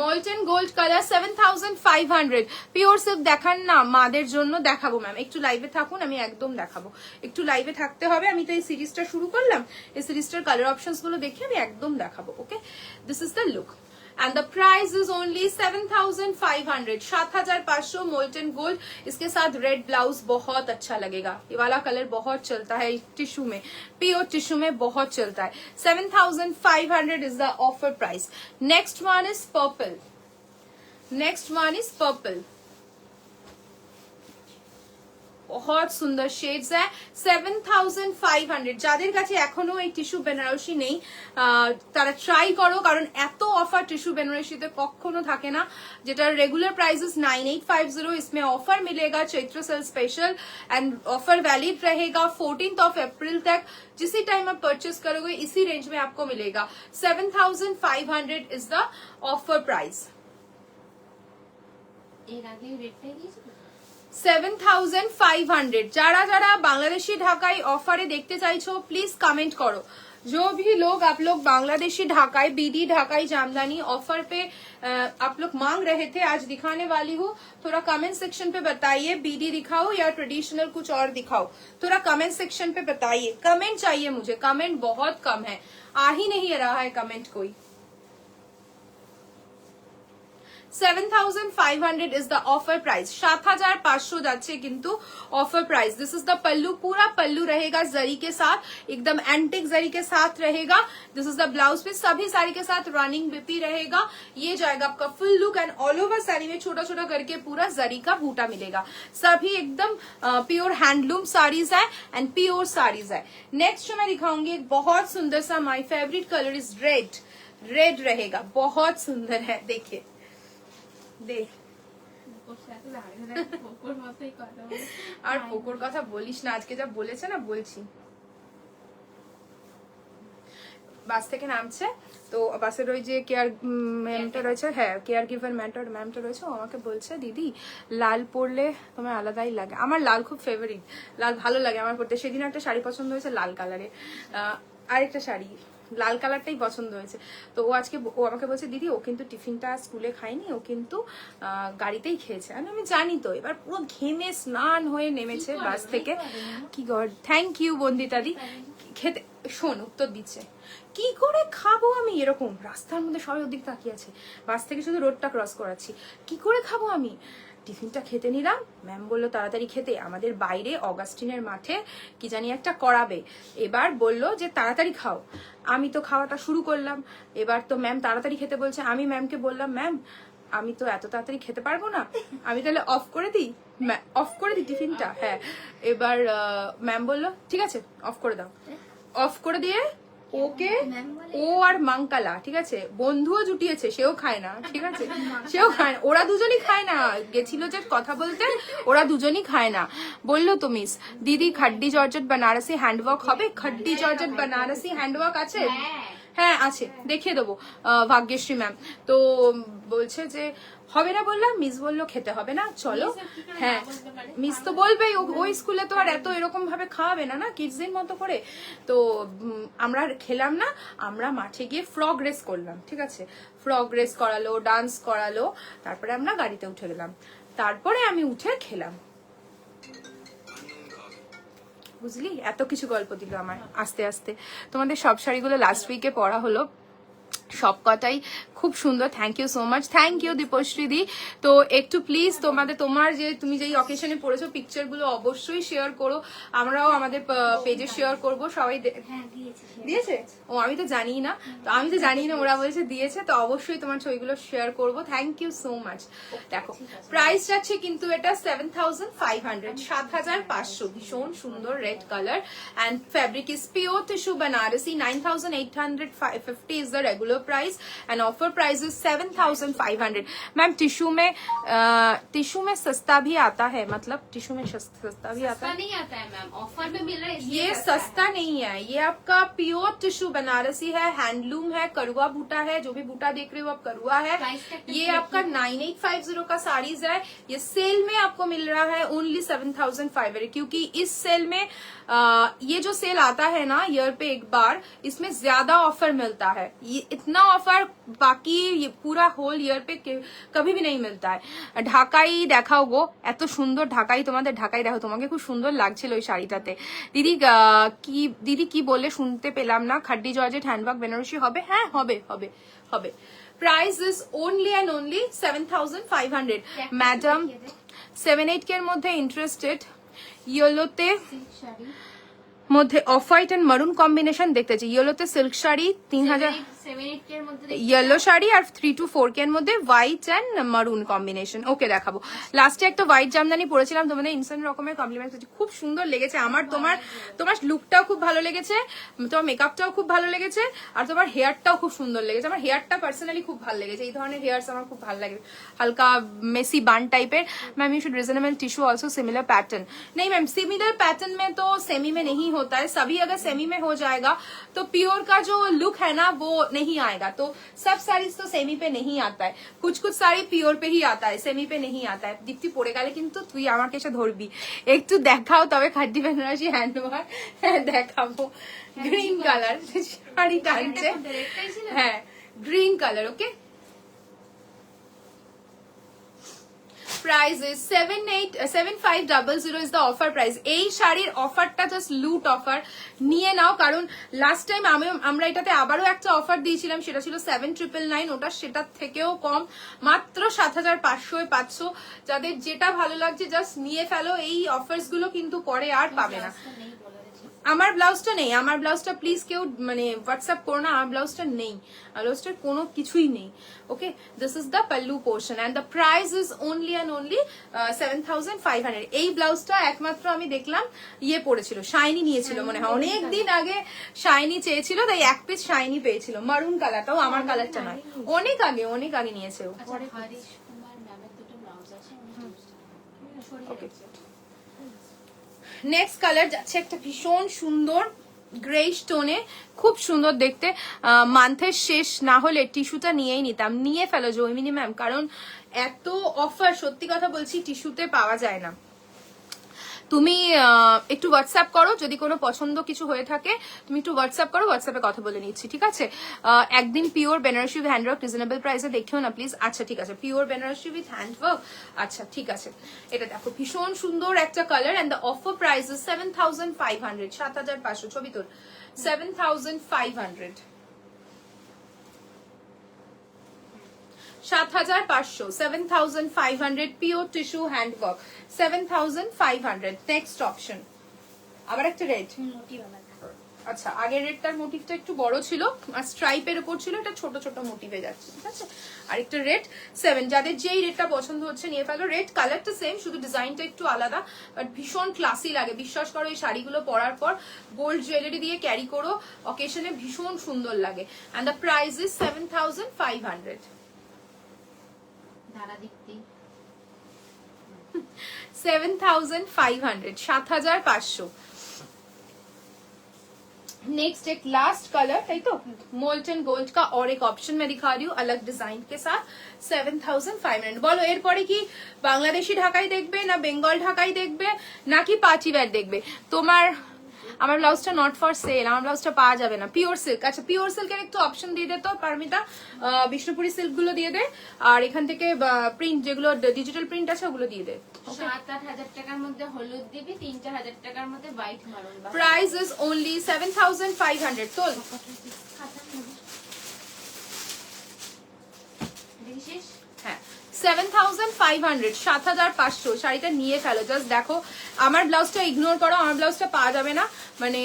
molten gold colour, 7500। Pure silk দেখান না, মাদের জন্য দেখাবো ম্যাম, একটু লাইভে থাকুন, আমি একদম দেখাবো। একটু লাইভে থাকতে হবে, আমি তো এই সিরিজটা শুরু করলাম, এই সিরিজটার কালার অপশনস গুলো দেখে আমি একদম দেখাবো। Okay, this is the look and the price is only 7500, 7500 molten gold. इसके साथ रेड ब्लाउज बहुत अच्छा लगेगा, ये वाला कलर बहुत चलता है टिश्यू में, प्योर टिश्यू में बहुत चलता है। 7500 is the offer price। next one is purple, next one is purple, बहुत সুন্দর শেডস है। 7500, যাদের কাছে এখনো এই টিস্যু বেনারসি নেই তারা ট্রাই করো, কারণ এত অফার টিস্যু বেনারসিতে কখনো থাকে না। যেটা रेगुलर प्राइस इज 9850, इसमें ऑफर मिलेगा Chaitra sale special and offer valid रहेगा 14th of अप्रैल तक। जिसी टाइम आप परचेस करोगे इसी रेंज में आपको मिलेगा। 7500 इज द ऑफर प्राइस। 7500, যারা যারা বাংলাদেশি ঢাকায় অফারে দেখতে চাইছো প্লিজ कमेंट करो। जो भी लोग आप लोग बांग्लादेशी ढाकाई, बीडी ढाकाई जामदानी ऑफर पे आप लोग मांग रहे थे, आज दिखाने वाली हूँ। थोड़ा कमेंट सेक्शन पे बताइए बीडी दिखाओ या ट्रेडिशनल कुछ और दिखाओ, थोड़ा कमेंट सेक्शन पे बताइए। कमेंट चाहिए मुझे, कमेंट बहुत कम है, आ ही नहीं रहा है कमेंट कोई। 7500 is the offer price, 7500 যাচ্ছে কিন্তু offer price. This is the pallu, पूरा पल्लू रहेगा जरी के साथ, एकदम एंटिक जरी के साथ रहेगा। दिस इज द ब्लाउज पे सभी साड़ी के साथ रनिंग बीपी रहेगा। ये जाएगा आपका full look and all over sari में छोटा छोटा करके पूरा जरी का बूटा मिलेगा। सभी एकदम प्योर हैंडलूम साड़ीज है एंड प्योर साड़ीज है। नेक्स्ट जो मैं दिखाऊंगी एक बहुत सुंदर सा, my favourite colour is red, red रहेगा, बहुत सुंदर है। देखिए देख আর পোকোর কথা বলিস না, আজকে যা বলেছে না, বলছি বাস থেকে নামছে তো বাসের ওই যে কেয়ার ম্যামটা রয়েছে, হ্যাঁ কেয়ার গিভার ম্যামটা রয়েছে, ও আমাকে বলছে দিদি লাল পরলে তোমার আলাদাই লাগে। আমার লাল খুব ফেভারিট, লাল ভালো লাগে আমার পরতে। সেদিন একটা শাড়ি পছন্দ হয়েছে লাল কালারে, আরেকটা শাড়ি লাল কালারটাই পছন্দ হয়েছে। তো ও আমাকে বলছে দিদি ও কিন্তু টিফিনটা স্কুলে খায়নি, ও কিন্তু গাড়িতেই খেয়েছে। আমি জানি তো। এবার পুরো ঘেমে স্নান হয়ে নেমেছে বাস থেকে। কি গড, থ্যাংক ইউ বন্দিতাদি। খেতে শোন উত্তর দিচ্ছে, কি করে খাবো আমি, এরকম রাস্তার মধ্যে সবাই ওদিক তাকিয়ে আছে, বাস থেকে শুধু রোডটা ক্রস করাচ্ছি, কি করে খাবো আমি। টিফিনটা খেতে নিলাম, ম্যাম বললো তাড়াতাড়ি খেতে। আমাদের বাইরে অগাস্টিনের মাঠে কি জানি একটা করাবে, এবার বললো যে তাড়াতাড়ি খাও। আমি তো খাওয়াটা শুরু করলাম, এবার তো ম্যাম তাড়াতাড়ি খেতে বলছে। আমি ম্যামকে বললাম ম্যাম আমি তো এত তাড়াতাড়ি খেতে পারবো না, আমি তাহলে অফ করে দিই টিফিনটা। হ্যাঁ, এবার ম্যাম বললো ঠিক আছে অফ করে দাও। অফ করে দিয়ে ওকে, ও আর মাঙ্কালা ঠিক আছে, বন্ধুও জুটিয়েছে, সেও খায় না ঠিক আছে, সেও খায় না, ওরা দুজনই খায় না। গেছিল যে কথা বলতে, ওরা দুজনই খায় না। বললো তো মিস দিদি খাড্ডি জর্জেট বানারসি হ্যান্ডওয়ার্ক হবে, খাড্ডি জর্জেট বানারসি হ্যান্ডওয়ার্ক আছে? হ্যাঁ আছে, দেখিয়ে দেবো ভাগ্যশ্রী ম্যাম। তো বলছে যে হবে না, বললাম মিস বললো খেতে হবে না চলো। হ্যাঁ মিস তো বলবেই, ওই স্কুলে তো আর এত এরকম ভাবে খাওয়াবে না, না কিডসদের মতো করে। তো আমরা খেলাম না, আমরা মাঠে গিয়ে ফ্রগ রেস করলাম ঠিক আছে, ফ্রগ রেস করালো, ডান্স করালো, তারপরে আমরা গাড়িতে উঠে গেলাম, তারপরে আমি উঠে খেলাম। বুঝলি, এত কিছু গল্প দিল আমার আস্তে আস্তে। তোমাদের সব শাড়িগুলো লাস্ট উইকে পরা হলো, সব কটাই খুব সুন্দর। Thank you so much, thank you Dipashree di. তো একটু প্লিজ তোমার যে তুমি যেই অকেশনে পড়েছো পিকচার গুলো অবশ্যই শেয়ার করো, আমরাও আমাদের পেজে শেয়ার করব। সবাই দিয়েছে? ও আমি তো জানি না, ওরা বলেছে দিয়েছে, তো অবশ্যই তোমার ছবিগুলো শেয়ার করব। Thank you so much. দেখো প্রাইস যাচ্ছে কিন্তু এটা 7500, 7500, ভীষণ সুন্দর red colour and fabric is pure tissue Banarasi. 9850 is the regular price and offer price is 7500। Ma'am tissue में सस्ता भी आता है, मतलब टिश्यू में सस्ता भी आता है? नहीं आता है मैम, ऑफर में मिल रहा है। ये सस्ता नहीं है, ये आपका प्योर टिश्यू बनारसी है, हैंडलूम है, करुआ बूटा है, जो भी बूटा देख रहे हो आप करुआ है। ये आपका 9850 का साड़ीज है। ये सेल में आपको मिल रहा है ओनली 7500, क्योंकि इस सेल में ये जो सेल आता है ना ईयर पे एक बार, इसमें ज्यादा ऑफर मिलता है। ये इतना ऑफर बाकी ये पूरा होल ईयर पे कभी भी नहीं मिलता है। ঢাকাই দেখাও গো, এত সুন্দর ঢাকাই, তোমাদের ঢাকাই দেখো, তোমাকে খুব সুন্দর লাগছিল ওই শাড়িটাতে। দিদি কি বললে শুনতে পেলাম না। খাড্ডি জর্জেট হ্যান্ডওয়ার্ক বেনারসি হবে? হ্যাঁ হবে হবে হবে। Price is only and only 7500। Madam 7-8 এর মধ্যে ইন্টারেস্টেড, ইয়েলোতে মধ্যে off white and maroon combination দেখতে চাই। ইয়েলোতে সিল্ক শাড়ি 3000, ইয়েলো শাড়ি আর 3 to 4 এর মধ্যে white and maroon combination. Okay দেখাবো। লাস্টে একটা হোয়াইট জামদানি পরেছিলাম, তোমাদের ইনস্ট্যান্ট রকমের কমপ্লিমেন্ট হচ্ছে, খুব সুন্দর লেগেছে আমার। তোমার লুকটাও খুব ভালো লেগেছে, তোমার মেকআপটাও খুব ভালো লেগেছে, আর তোমার হেয়ারটাও খুব সুন্দর লেগেছে। আমার হেয়ারটা পার্সোনালি খুব ভালো লেগেছে, এই ধরনের হেয়ার্স আমার খুব ভালো লাগে, হালকা মেসি বান টাইপের। Ma'am you should reasonable tissue also similar pattern. नहीं मैम, सिमिलर पैटर्न में तो सेमी में नहीं होता है, सभी अगर सेमी में हो जाएगा तो प्योर का जो लुक है ना वो नहीं आएगा। तो सब साड़ीज तो सेमी पे नहीं आता है, कुछ साड़ी प्योर पे ही आता है, सेमी पे नहीं आता है। दीप्ति पड़े गেলে কিন্তু তুই আমাকে এসে ধরবি। একটু দেখাও তবে খাড্ডি বেনারসি হ্যান্ডওয়ার্ক দেখাবো। গ্রিন কালার শাড়ি টানছে, হ্যাঁ green colour. Okay, price is 7500 is the offer price। এই শাড়ির অফারটা জাস্ট লুট অফার, নিয়ে নাও। কারণ লাস্ট টাইম আমরা এটাতে আবারও একটা অফার দিয়েছিলাম, সেটা ছিল 7999, ওটা সেটার থেকেও কম, মাত্র 7500 পাচ্ছ। যাদের যেটা ভালো লাগছে জাস্ট নিয়ে ফেলো, এই অফার্স গুলো কিন্তু পরে আর পাবে না। আমার ব্লাউজটা নেই, আমার ব্লাউজটা প্লিজ কেউ মানে হোয়াটসঅ্যাপ করো না, আমার ব্লাউজটা নেই, আমার ব্লাউজটার কোনো কিছুই নেই। Okay, this is the pallu portion and the price is only and only 7,500। এই ব্লাউজটা একমাত্র আমি দেখলাম ইয়ে পড়েছিল, শাইনি নিয়েছিল মনে হয়, অনেক দিন আগে শাইনি চেয়েছিল, তাই এক পিস শাইনি পেয়েছিল, মারুন কালারটাও আমার কালারটা নয়, অনেক আগে নিয়েছে ও। আচ্ছা, হরিশ কুমার ম্যামের দুটো ব্লাউজ আছে, Okay. নেক্সট কালার যাচ্ছে একটা ভীষণ সুন্দর গ্রে স্টোনে, খুব সুন্দর দেখতে। মান্থের শেষ না হলে টিস্যুটা নিয়েই নিতাম, নিয়ে ফেলো জয়মিনী ম্যাম, কারণ এত অফার সত্যি কথা বলছি টিস্যুতে পাওয়া যায় না। তুমি একটু হোয়াটসঅ্যাপ করো, যদি কোনো পছন্দ কিছু হয়ে থাকে তুমি একটু হোয়াটসঅ্যাপ করো, হোয়াটসঅ্যাপে কথা বলে নিচ্ছি, ঠিক আছে? একদিন pure Banarasi with handwork reasonable প্রাইসে দেখিও না প্লিজ। আচ্ছা ঠিক আছে, পিওর বেনারসি উইথ হ্যান্ডওয়ার্ক, আচ্ছা ঠিক আছে। এটা দেখো ভীষণ সুন্দর একটা colour and the offer price is 7,500, 7,500, ছবি তোর, 7,500, 7,500, 7,500 pure tissue handwork, 7,500। Next option আবার একটা রেড। আচ্ছা, আগের রেডটার মোটিভটা একটু বড় ছিল আর স্ট্রাইপের উপর ছিল, এটা ছোট ছোট মোটিভে যাচ্ছে, ঠিক আছে? আর একটা রেড 7, যাদের যেই রেডটা পছন্দ হচ্ছে নিয়ে ফেলো। রেড কালারটা সেম, শুধু ডিজাইনটা একটু আলাদা, বাট ভীষণ ক্লাসি লাগে, বিশ্বাস করো এই শাড়িগুলো পরার পর গোল্ড জুয়েলারি দিয়ে ক্যারি করো অকেশনে, ভীষণ সুন্দর লাগে। And the price is 7,500। ধারা দীপ্তি 7,500, 7,500। नेक्स्ट एक लास्ट कलर है तो मोल्टन गोल्ड का और एक ऑप्शन मैं दिखा रही हूँ अलग डिजाइन के साथ, 7,500। বলো এরপরে কি বাংলাদেশি ঢাকাই দেখবে না বেঙ্গল ঢাকাই দেখবে নাকি পার্টি ওয়্যার দেখবে? তোমার আমার ব্লাউজটা নট ফর সেল, আমার ব্লাউজটা পাওয়া যাবে না। পিওর সিল্ক, আচ্ছা পিওর সিল্কের একটু অপশন দিয়ে দে তো পারমিতা, বিষ্ণুপুরি সিল্ক গুলো দিয়ে দে, আর এখান থেকে প্রিন্ট যেগুলো ডিজিটাল প্রিন্ট আছে ওগুলো দিয়ে দে। 7-8 হাজার টাকার মধ্যে হলুদ দিবি, 3-4 হাজার টাকার মধ্যে হোয়াইট মারুন। Price is only 7,500। তোল বিশেষ হ্যাঁ 7,500, 7,500। শাড়িটা নিয়ে ফেলো, জাস্ট দেখো। আমার ব্লাউজটা ইগনোর করো, আমার ব্লাউজটা পাওয়া যাবে না, মানে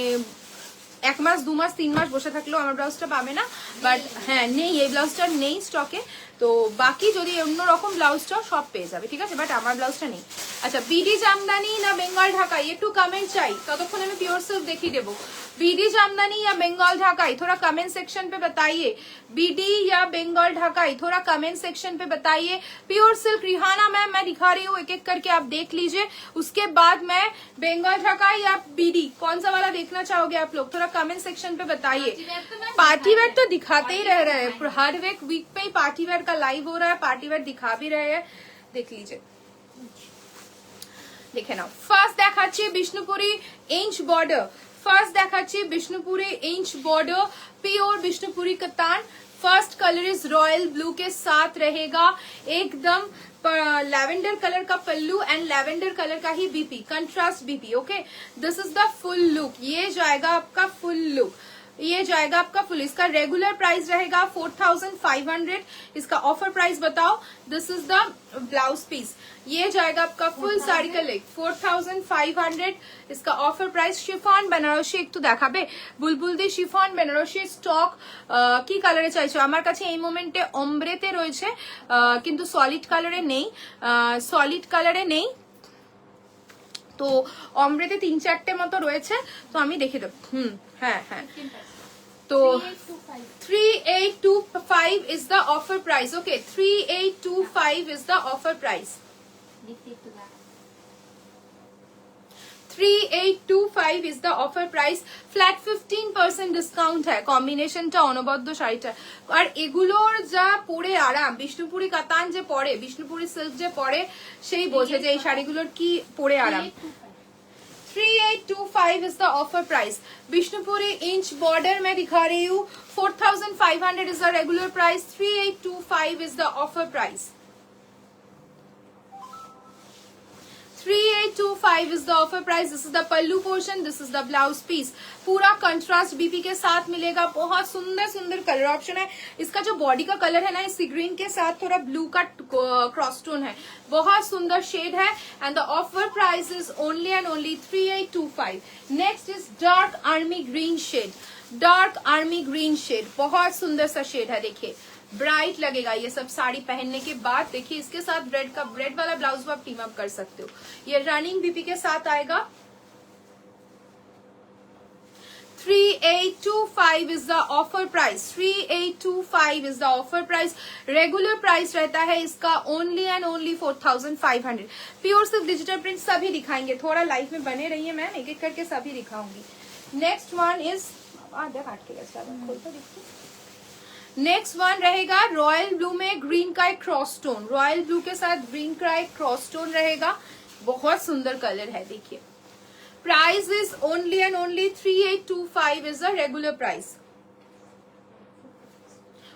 1 মাস 2 মাস 3 মাস বসে থাকলেও আমার ব্লাউজটা পাবে না, বাট হ্যাঁ নেই, এই ব্লাউজটা নেই স্টকে। তো বাকি যদি অন্য রকম ব্লাউজটাও সব পেয়ে যাবে, ঠিক আছে, বাট আমার ব্লাউজটা নেই। अच्छा बीडी जामदानी ना बेंगल ढाकाई, একটু কমেন্ট চাই, ততক্ষণ আমি পিওর সিল্ক দেখিয়ে দেবো। बीडी जामदानी या बंगाल ढाकाई, थोड़ा कमेंट सेक्शन पे बताइए। बीडी या बंगाल ढाकाई, थोड़ा कमेंट सेक्शन पे बताइए। प्योर सिल्क रिहाना मैम मैं दिखा रही हूँ, एक एक करके आप देख लीजिए, उसके बाद मैं बंगाल ढाकाई या बीडी कौन सा वाला देखना चाहोगे आप लोग, थोड़ा कमेंट सेक्शन पे बताइए। पार्टी वेयर तो दिखाते ही रह रहे हैं, हर एक वीक पे ही पार्टी वेयर का लाइव हो रहा है, पार्टी वेयर दिखा भी रहे हैं, देख लीजिए। দেখে নাও, ফার্স্ট দেখাচ্ছি বিষ্ণুপুরি इंच बॉर्डर, फर्स्ट দেখাচ্ছি Bishnupuri inch border pure Bishnupuri कतान। First colour is royal blue के साथ रहेगा, एकदम लैवेंडर कलर का पल्लू एंड लैवेंडर कलर का ही BP, contrast BP. Okay, this is the full look, ये जाएगा आपका फुल लुक, ये जाएगा आपका फुल। इसका रेगुलर प्राइस रहेगा 4,500, इसका ऑफर प्राइस बताओ। This is the blouse piece, ये जाएगा आपका फुल साड़ी का लेग 4,500, इसका ऑफर प्राइस। शिफॉन বেনারসি একটু দেখাবে, বুলবুল দি শিফন বেনারসি স্টক কি কালারে চাইছো? আমার কাছে এই মোমেন্টে অমব্রেতে রয়েছে, কিন্তু সলিড কালারে নেই, সলিড কালারে নেই, তো অমব্রেতে 3-4টে মতো রয়েছে, তো আমি দেখে দেব। হ্যাঁ হ্যাঁ, তো 3,825 is the offer price. Okay, 3,825 is the offer price. 3,825 is the offer price. Flat 15% discount है, কম্বিনেশনটা অনবদ্য শাড়িটা। আর এগুলোর যা পরে আরাম, বিষ্ণুপুরি কাতান যে পরে, বিষ্ণুপুরি সিল্ক যে পরে সেই বোঝে যে এই শাড়িগুলোর কি পরে আরাম। 3,825 is the offer price. Bishnupuri inch border मैं दिखा रही हूँ, 4,500 is the regular price, 3,825 is the offer price. 3825 is the offer price. This is the pallu portion, this is the blouse piece. पूरा कंट्रास्ट बीपी के साथ मिलेगा. बहुत सुंदर सुंदर कलर ऑप्शन है. इसका जो बॉडी का कलर है ना, इस ग्रीन के साथ थोड़ा ब्लू का क्रॉस टोन है. बहुत सुंदर शेड है. And the offer price is only and only 3825. Next is dark army green shade. Dark army green shade बहुत सुंदर सा शेड है. देखिए ब्राइट लगेगा ये सब साड़ी पहनने के बाद. देखिए इसके साथ ब्रेड वाला ब्लाउज आप टीम अप कर सकते हो. ये रनिंग बीपी के साथ आएगा. 3825 is the offer price. 3825 is the offer price. Regular price रहता है इसका only and only 4500. Pure silk digital print सभी दिखाएंगे. थोड़ा लाइफ में बने रहिए मैम, एक एक करके सभी दिखाऊंगी. Next one is next one रहेगा रॉयल ब्लू में ग्रीन का एक क्रॉस टोन. रॉयल ब्लू के साथ ग्रीन का एक क्रॉस टोन रहेगा. बहुत सुंदर कलर है. देखिए price is only and only 3825 is the regular price.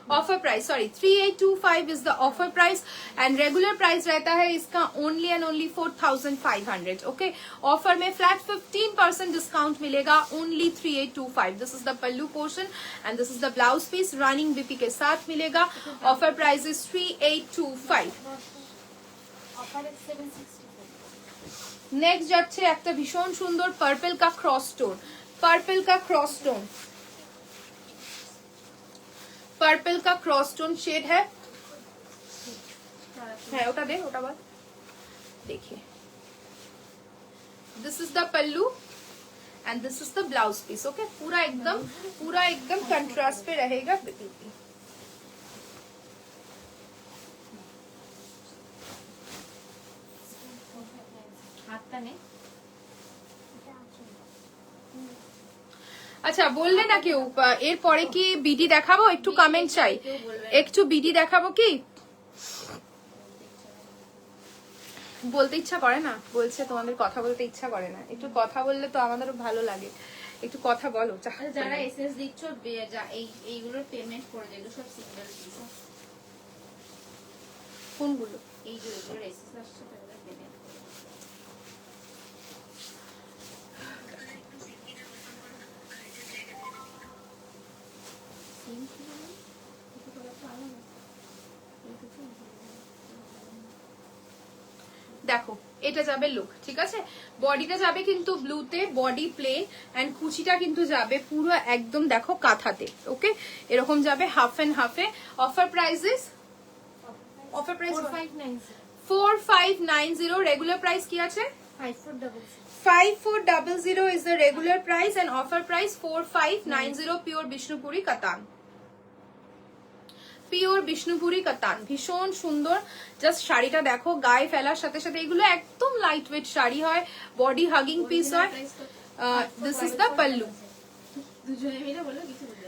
Offer price, sorry 3825 is the offer price and regular price रहता है इसका only and only 4500. Okay, offer में फ्लैट 15% डिस्काउंट मिलेगा. Only 3825. This is the pallu portion and this is the blouse piece. Running BP के साथ मिलेगा. Offer price is 3825. Next যাচ্ছে একটা ভীষণ সুন্দর পার্পল का क्रॉस टोन. পার্পল का क्रॉस टोन, पर्पल का क्रॉस टोन शेड है. ওটা দে, ওটা বাদ. देखिए this is the pallu and this is the blouse piece. Okay, पूरा एकदम कंट्रास्ट पे रहेगा. হাতটা নে. আচ্ছা বললে না কেউ এরপরে কি বিডি দেখাবো? একটু কমেন্ট চাই. একটু বিডি দেখাবো কি? বলতে ইচ্ছা করে না, বলছে তোমাদের কথা বলতে ইচ্ছা করে না. একটু কথা বললে তো আমাদেরও ভালো লাগে. একটু কথা বলো. যারা এসএস দিচ্ছ এইগুলোর পেমেন্ট করে দেবো. সব সিঙ্গেল পিস. কোনগুলো? এই যে এগুলোর এসএস আসছে তাহলে পেমেন্ট করে. দেখো এটা যাবে লুক, ঠিক আছে. বডিটা যাবে কিন্তু ব্লুতে, বডি প্লেন এন্ড কুচিটা কিন্তু যাবে পুরো একদম দেখো কাঁথাতে. ওকে, এরকম যাবে হাফ এন্ড হাফে. Offer prices, offer price 4590. Regular price কি আছে? 5400 is the regular price and offer price 4590. Pure Bishnupuri কাতান. পিওর বিষ্ণুপুরি কাতান ভীষণ সুন্দর. জাস্ট শাড়িটা দেখো, গায়ে ফেলার সাথে সাথে এগুলো একদম লাইট ওয়েট শাড়ি হয়, বডি হাগিং পিস হয়. This is the pallu. দুজনে মিলে বলো কিছু বলবে.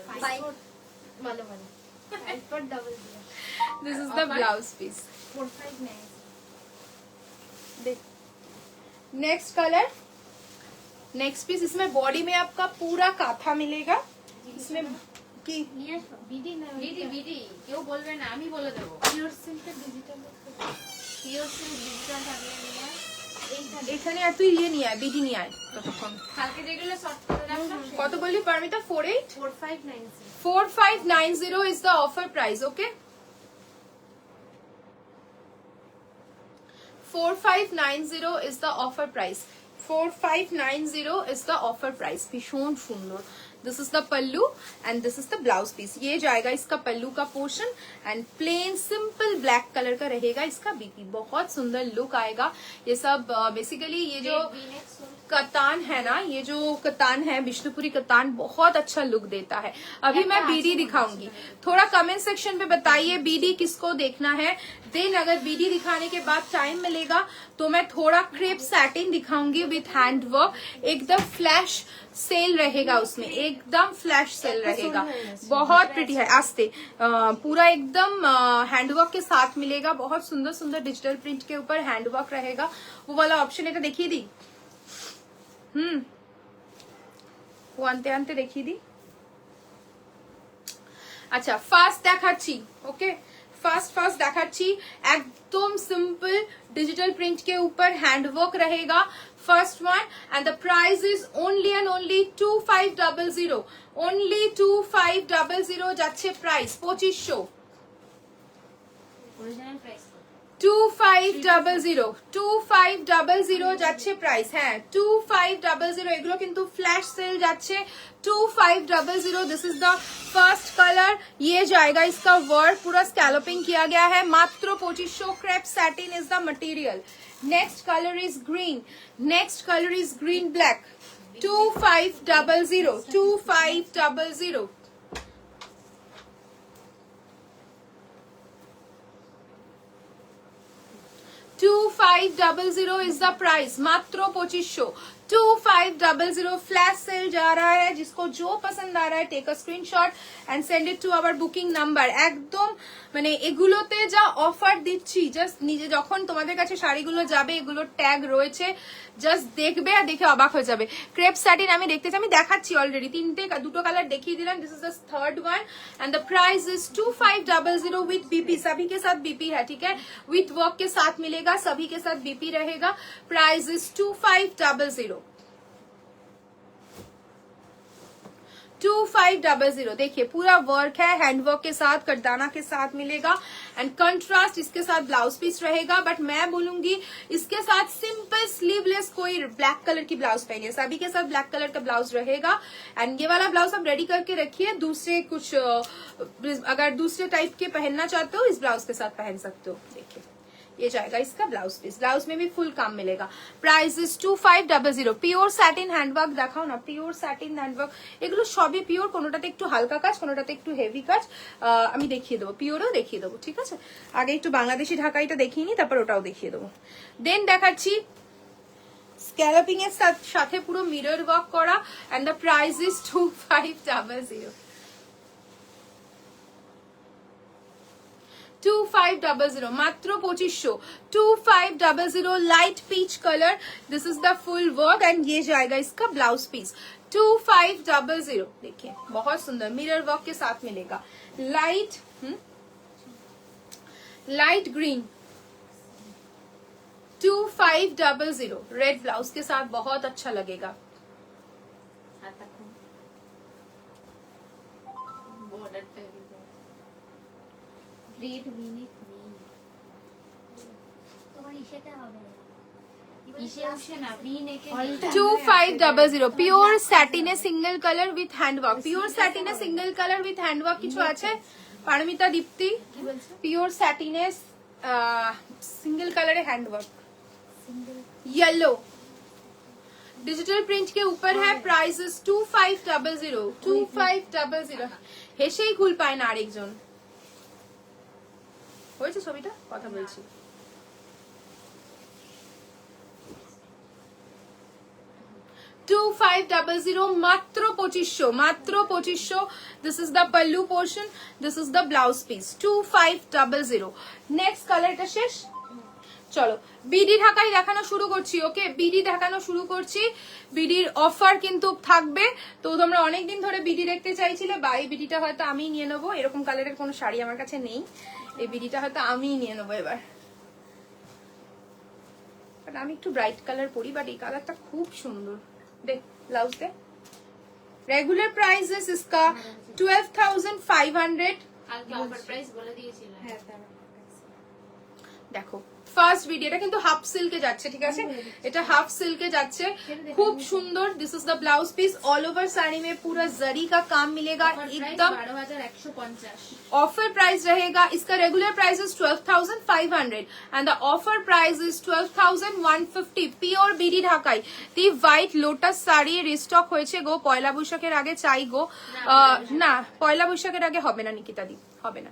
ভালো ভালো. 5400. This is the blouse piece. 4590. देख नेक्स्ट कलर, नेक्स्ट पीस. इसमें बॉडी में आपका पूरा काथा मिलेगा. इसमें কি বিডি না বিডি বিডি কেউ বলবে না, আমি বলে দেবো. Pure silk digital, pure silk digital থাকলে নিয়ে এখানে আর তুই নিয়ে আয়, বিডি নিয়ে আয় ততক্ষণ. কালকে যেগুলো শর্ট করে রাখলাম. কত বললি Paromita? 4590. 4590 is the offer price. Okay, 4590 is the offer price. 4590 is the offer price. भीषण सुंदर. This is the pallu and this is the blouse piece. ये जाएगा इसका पल्लू का portion and plain simple black colour का रहेगा इसका बीपी. बहुत सुंदर लुक आएगा. ये सब बेसिकली ये जो कतान है ना, ये जो कतान है विष्णुपुरी कतान, बहुत अच्छा लुक देता है. अभी मैं बीडी दिखाऊंगी. थोड़ा कमेंट सेक्शन पे बताइए बीडी किसको देखना है. देन अगर बीडी दिखाने के बाद टाइम मिलेगा तो मैं थोड़ा क्रेप सैटिन दिखाऊंगी विथ हैंड वर्क. एकदम फ्लैश सेल रहेगा उसमें, एकदम फ्लैश सेल रहेगा. बहुत प्रिटी है. आस्ते पूरा एकदम हैंडवर्क के साथ मिलेगा. बहुत सुंदर सुंदर डिजिटल प्रिंट के ऊपर हैंडवर्क रहेगा. वो वाला ऑप्शन है तो देखिए दी. वो आनते आनते देखिए दी. अच्छा फास्ट देखाচ্ছি. ओके, फास्ट देखाচ্ছি एकदम सिंपल डिजिटल प्रिंट के ऊपर हैंडवर्क रहेगा first one and the price is only and only 2500 only 2500 যাচ্ছে প্রাইস 2500 ओरिजिनल प्राइस 2500 যাচ্ছে প্রাইস হ্যাঁ 2500 এগুলো কিন্তু फ्लैश सेल যাচ্ছে 2500 this is the first colour ये जाएगा इसका वर्क पूरा स्कैल्पिंग किया गया है मात्र 2500 crepe satin is the material next colour is green next colour is green black 2500 2500 is the price मात्र 2500 2500 फ्लैश सेल जा रहा है जिसको जो पसंद आ रहा है take a screenshot and send it to our booking number একদম মানে এগুলোতে যা অফার দিচ্ছি জাস্ট নিজে যখন তোমাদের কাছে শাড়িগুলো যাবে এগুলোর ট্যাগ রয়েছে জাস্ট দেখবে আর দেখে অবাক হয়ে যাবে ক্রেপ স্যাটিন আমি দেখতেছি আমি দেখাচ্ছি অলরেডি দুটো কালার দেখিয়ে দিলাম this is the third one and the price is 2500 with BP सभी के साथ बीपी है ठीक है विथ वर्क के साथ मिलेगा सभी के साथ बीपी रहेगा प्राइस इज 2500 2500 देखिए पूरा वर्क है हैंडवर्क के साथ करदाना के साथ मिलेगा एंड कंट्रास्ट इसके साथ ब्लाउज पीस रहेगा बट मैं बोलूंगी इसके साथ सिंपल स्लीवलेस कोई ब्लैक कलर की ब्लाउज पहनिए सभी के साथ ब्लैक कलर का ब्लाउज रहेगा एंड ये वाला ब्लाउज आप रेडी करके रखिए दूसरे कुछ अगर दूसरे टाइप के पहनना चाहते हो इस ब्लाउज के साथ पहन सकते हो देखिए ये जाएगा इसका ब्लाउज पीस ब्लाउज में भी फुल काम मिलेगा price is 2500 pure satin handwork দেখাও না পিওর স্যাটিন হ্যান্ডওয়ার্ক এগুলো সবই পিওর কোনোটাতে একটু হালকা কাজ কোনোটাতে একটু হেভি কাজ আমি দেখিয়ে দেবো পিওরও দেখিয়ে দেবো ঠিক আছে আগে একটু বাংলাদেশি ঢাকাইটা দেখিয়ে নি তারপর ওটাও দেখিয়ে দেবো দেন দেখাচ্ছি স্ক্যালপিং এর সাথে পুরো মিরর ওয়ার্ক করা এন্ড দ্য প্রাইস ইজ 2500 2500 মাত্র 2500 2500 light peach colour this is the full work and ये जाएगा इसका ब्लाउज पीस 2500 देखिए बहुत सुंदर मिरर वर्क के साथ मिलेगा लाइट ग्रीन 2500 रेड ब्लाउज के साथ बहुत अच्छा लगेगा बॉर्डर पे রেড মিনিট তোমার ইশেটা হবে ইশে উশে না ভি নেকে 2500 পিওর স্যাটিনে single colour with handwork pure স্যাটিনে সিঙ্গেল কালার উইথ হ্যান্ডওয়ার্ক কিছু আছে পারমিতা দীপ্তি কি বলছো পিওর স্যাটিনে सिंगल कलर है हैंडवर्क येलो डिजिटल प्रिंट के ऊपर है प्राइस इज 2500 হেসেই খুল পায় না আরেকজন হয়েছে ছবিটা কথা বলছি 2500 মাত্র 2500 this is the pallu portion this is the blouse piece 2500 next কালারটা শেষ চলো বিডি ঢাকাই দেখানো শুরু করছি ওকে বিডি দেখানো শুরু করছি বিডির অফার কিন্তু থাকবে তো তোমরা অনেকদিন ধরে বিডি দেখতে চাইছিলে বাই বিডিটা হয়তো আমি নিয়ে নেবো এরকম কালারের কোনো শাড়ি আমার কাছে নেই এই বিডিটা হয়তো আমি নিয়ে নেবো এবার আমি একটু ব্রাইট কালার পরি বাট এই কালারটা খুব সুন্দর দেখ ব্লাউজ দে रेगुलर प्राइस है इसका 12,500 কালকে অফার প্রাইস বলে দিয়েছিলাম হ্যাঁ দেখো ফার্স্ট ভিডিওটা কিন্তু হাফ সিল্কে যাচ্ছে ঠিক আছে এটা হাফ सिल्क যাচ্ছে खूब सुंदर this is the blouse piece all over sari में पूरा जरी का काम मिलेगा एकदम 12,150 ऑफर प्राइस रहेगा इसका regular price is 12,500 and the offer price is 12,150 pure BD Dhakai the white lotus sari restock হয়েছে গো পয়লা বৈশাখের আগে চাই গো না পয়লা বৈশাখের আগে হবে না নিকিতা দি হবে না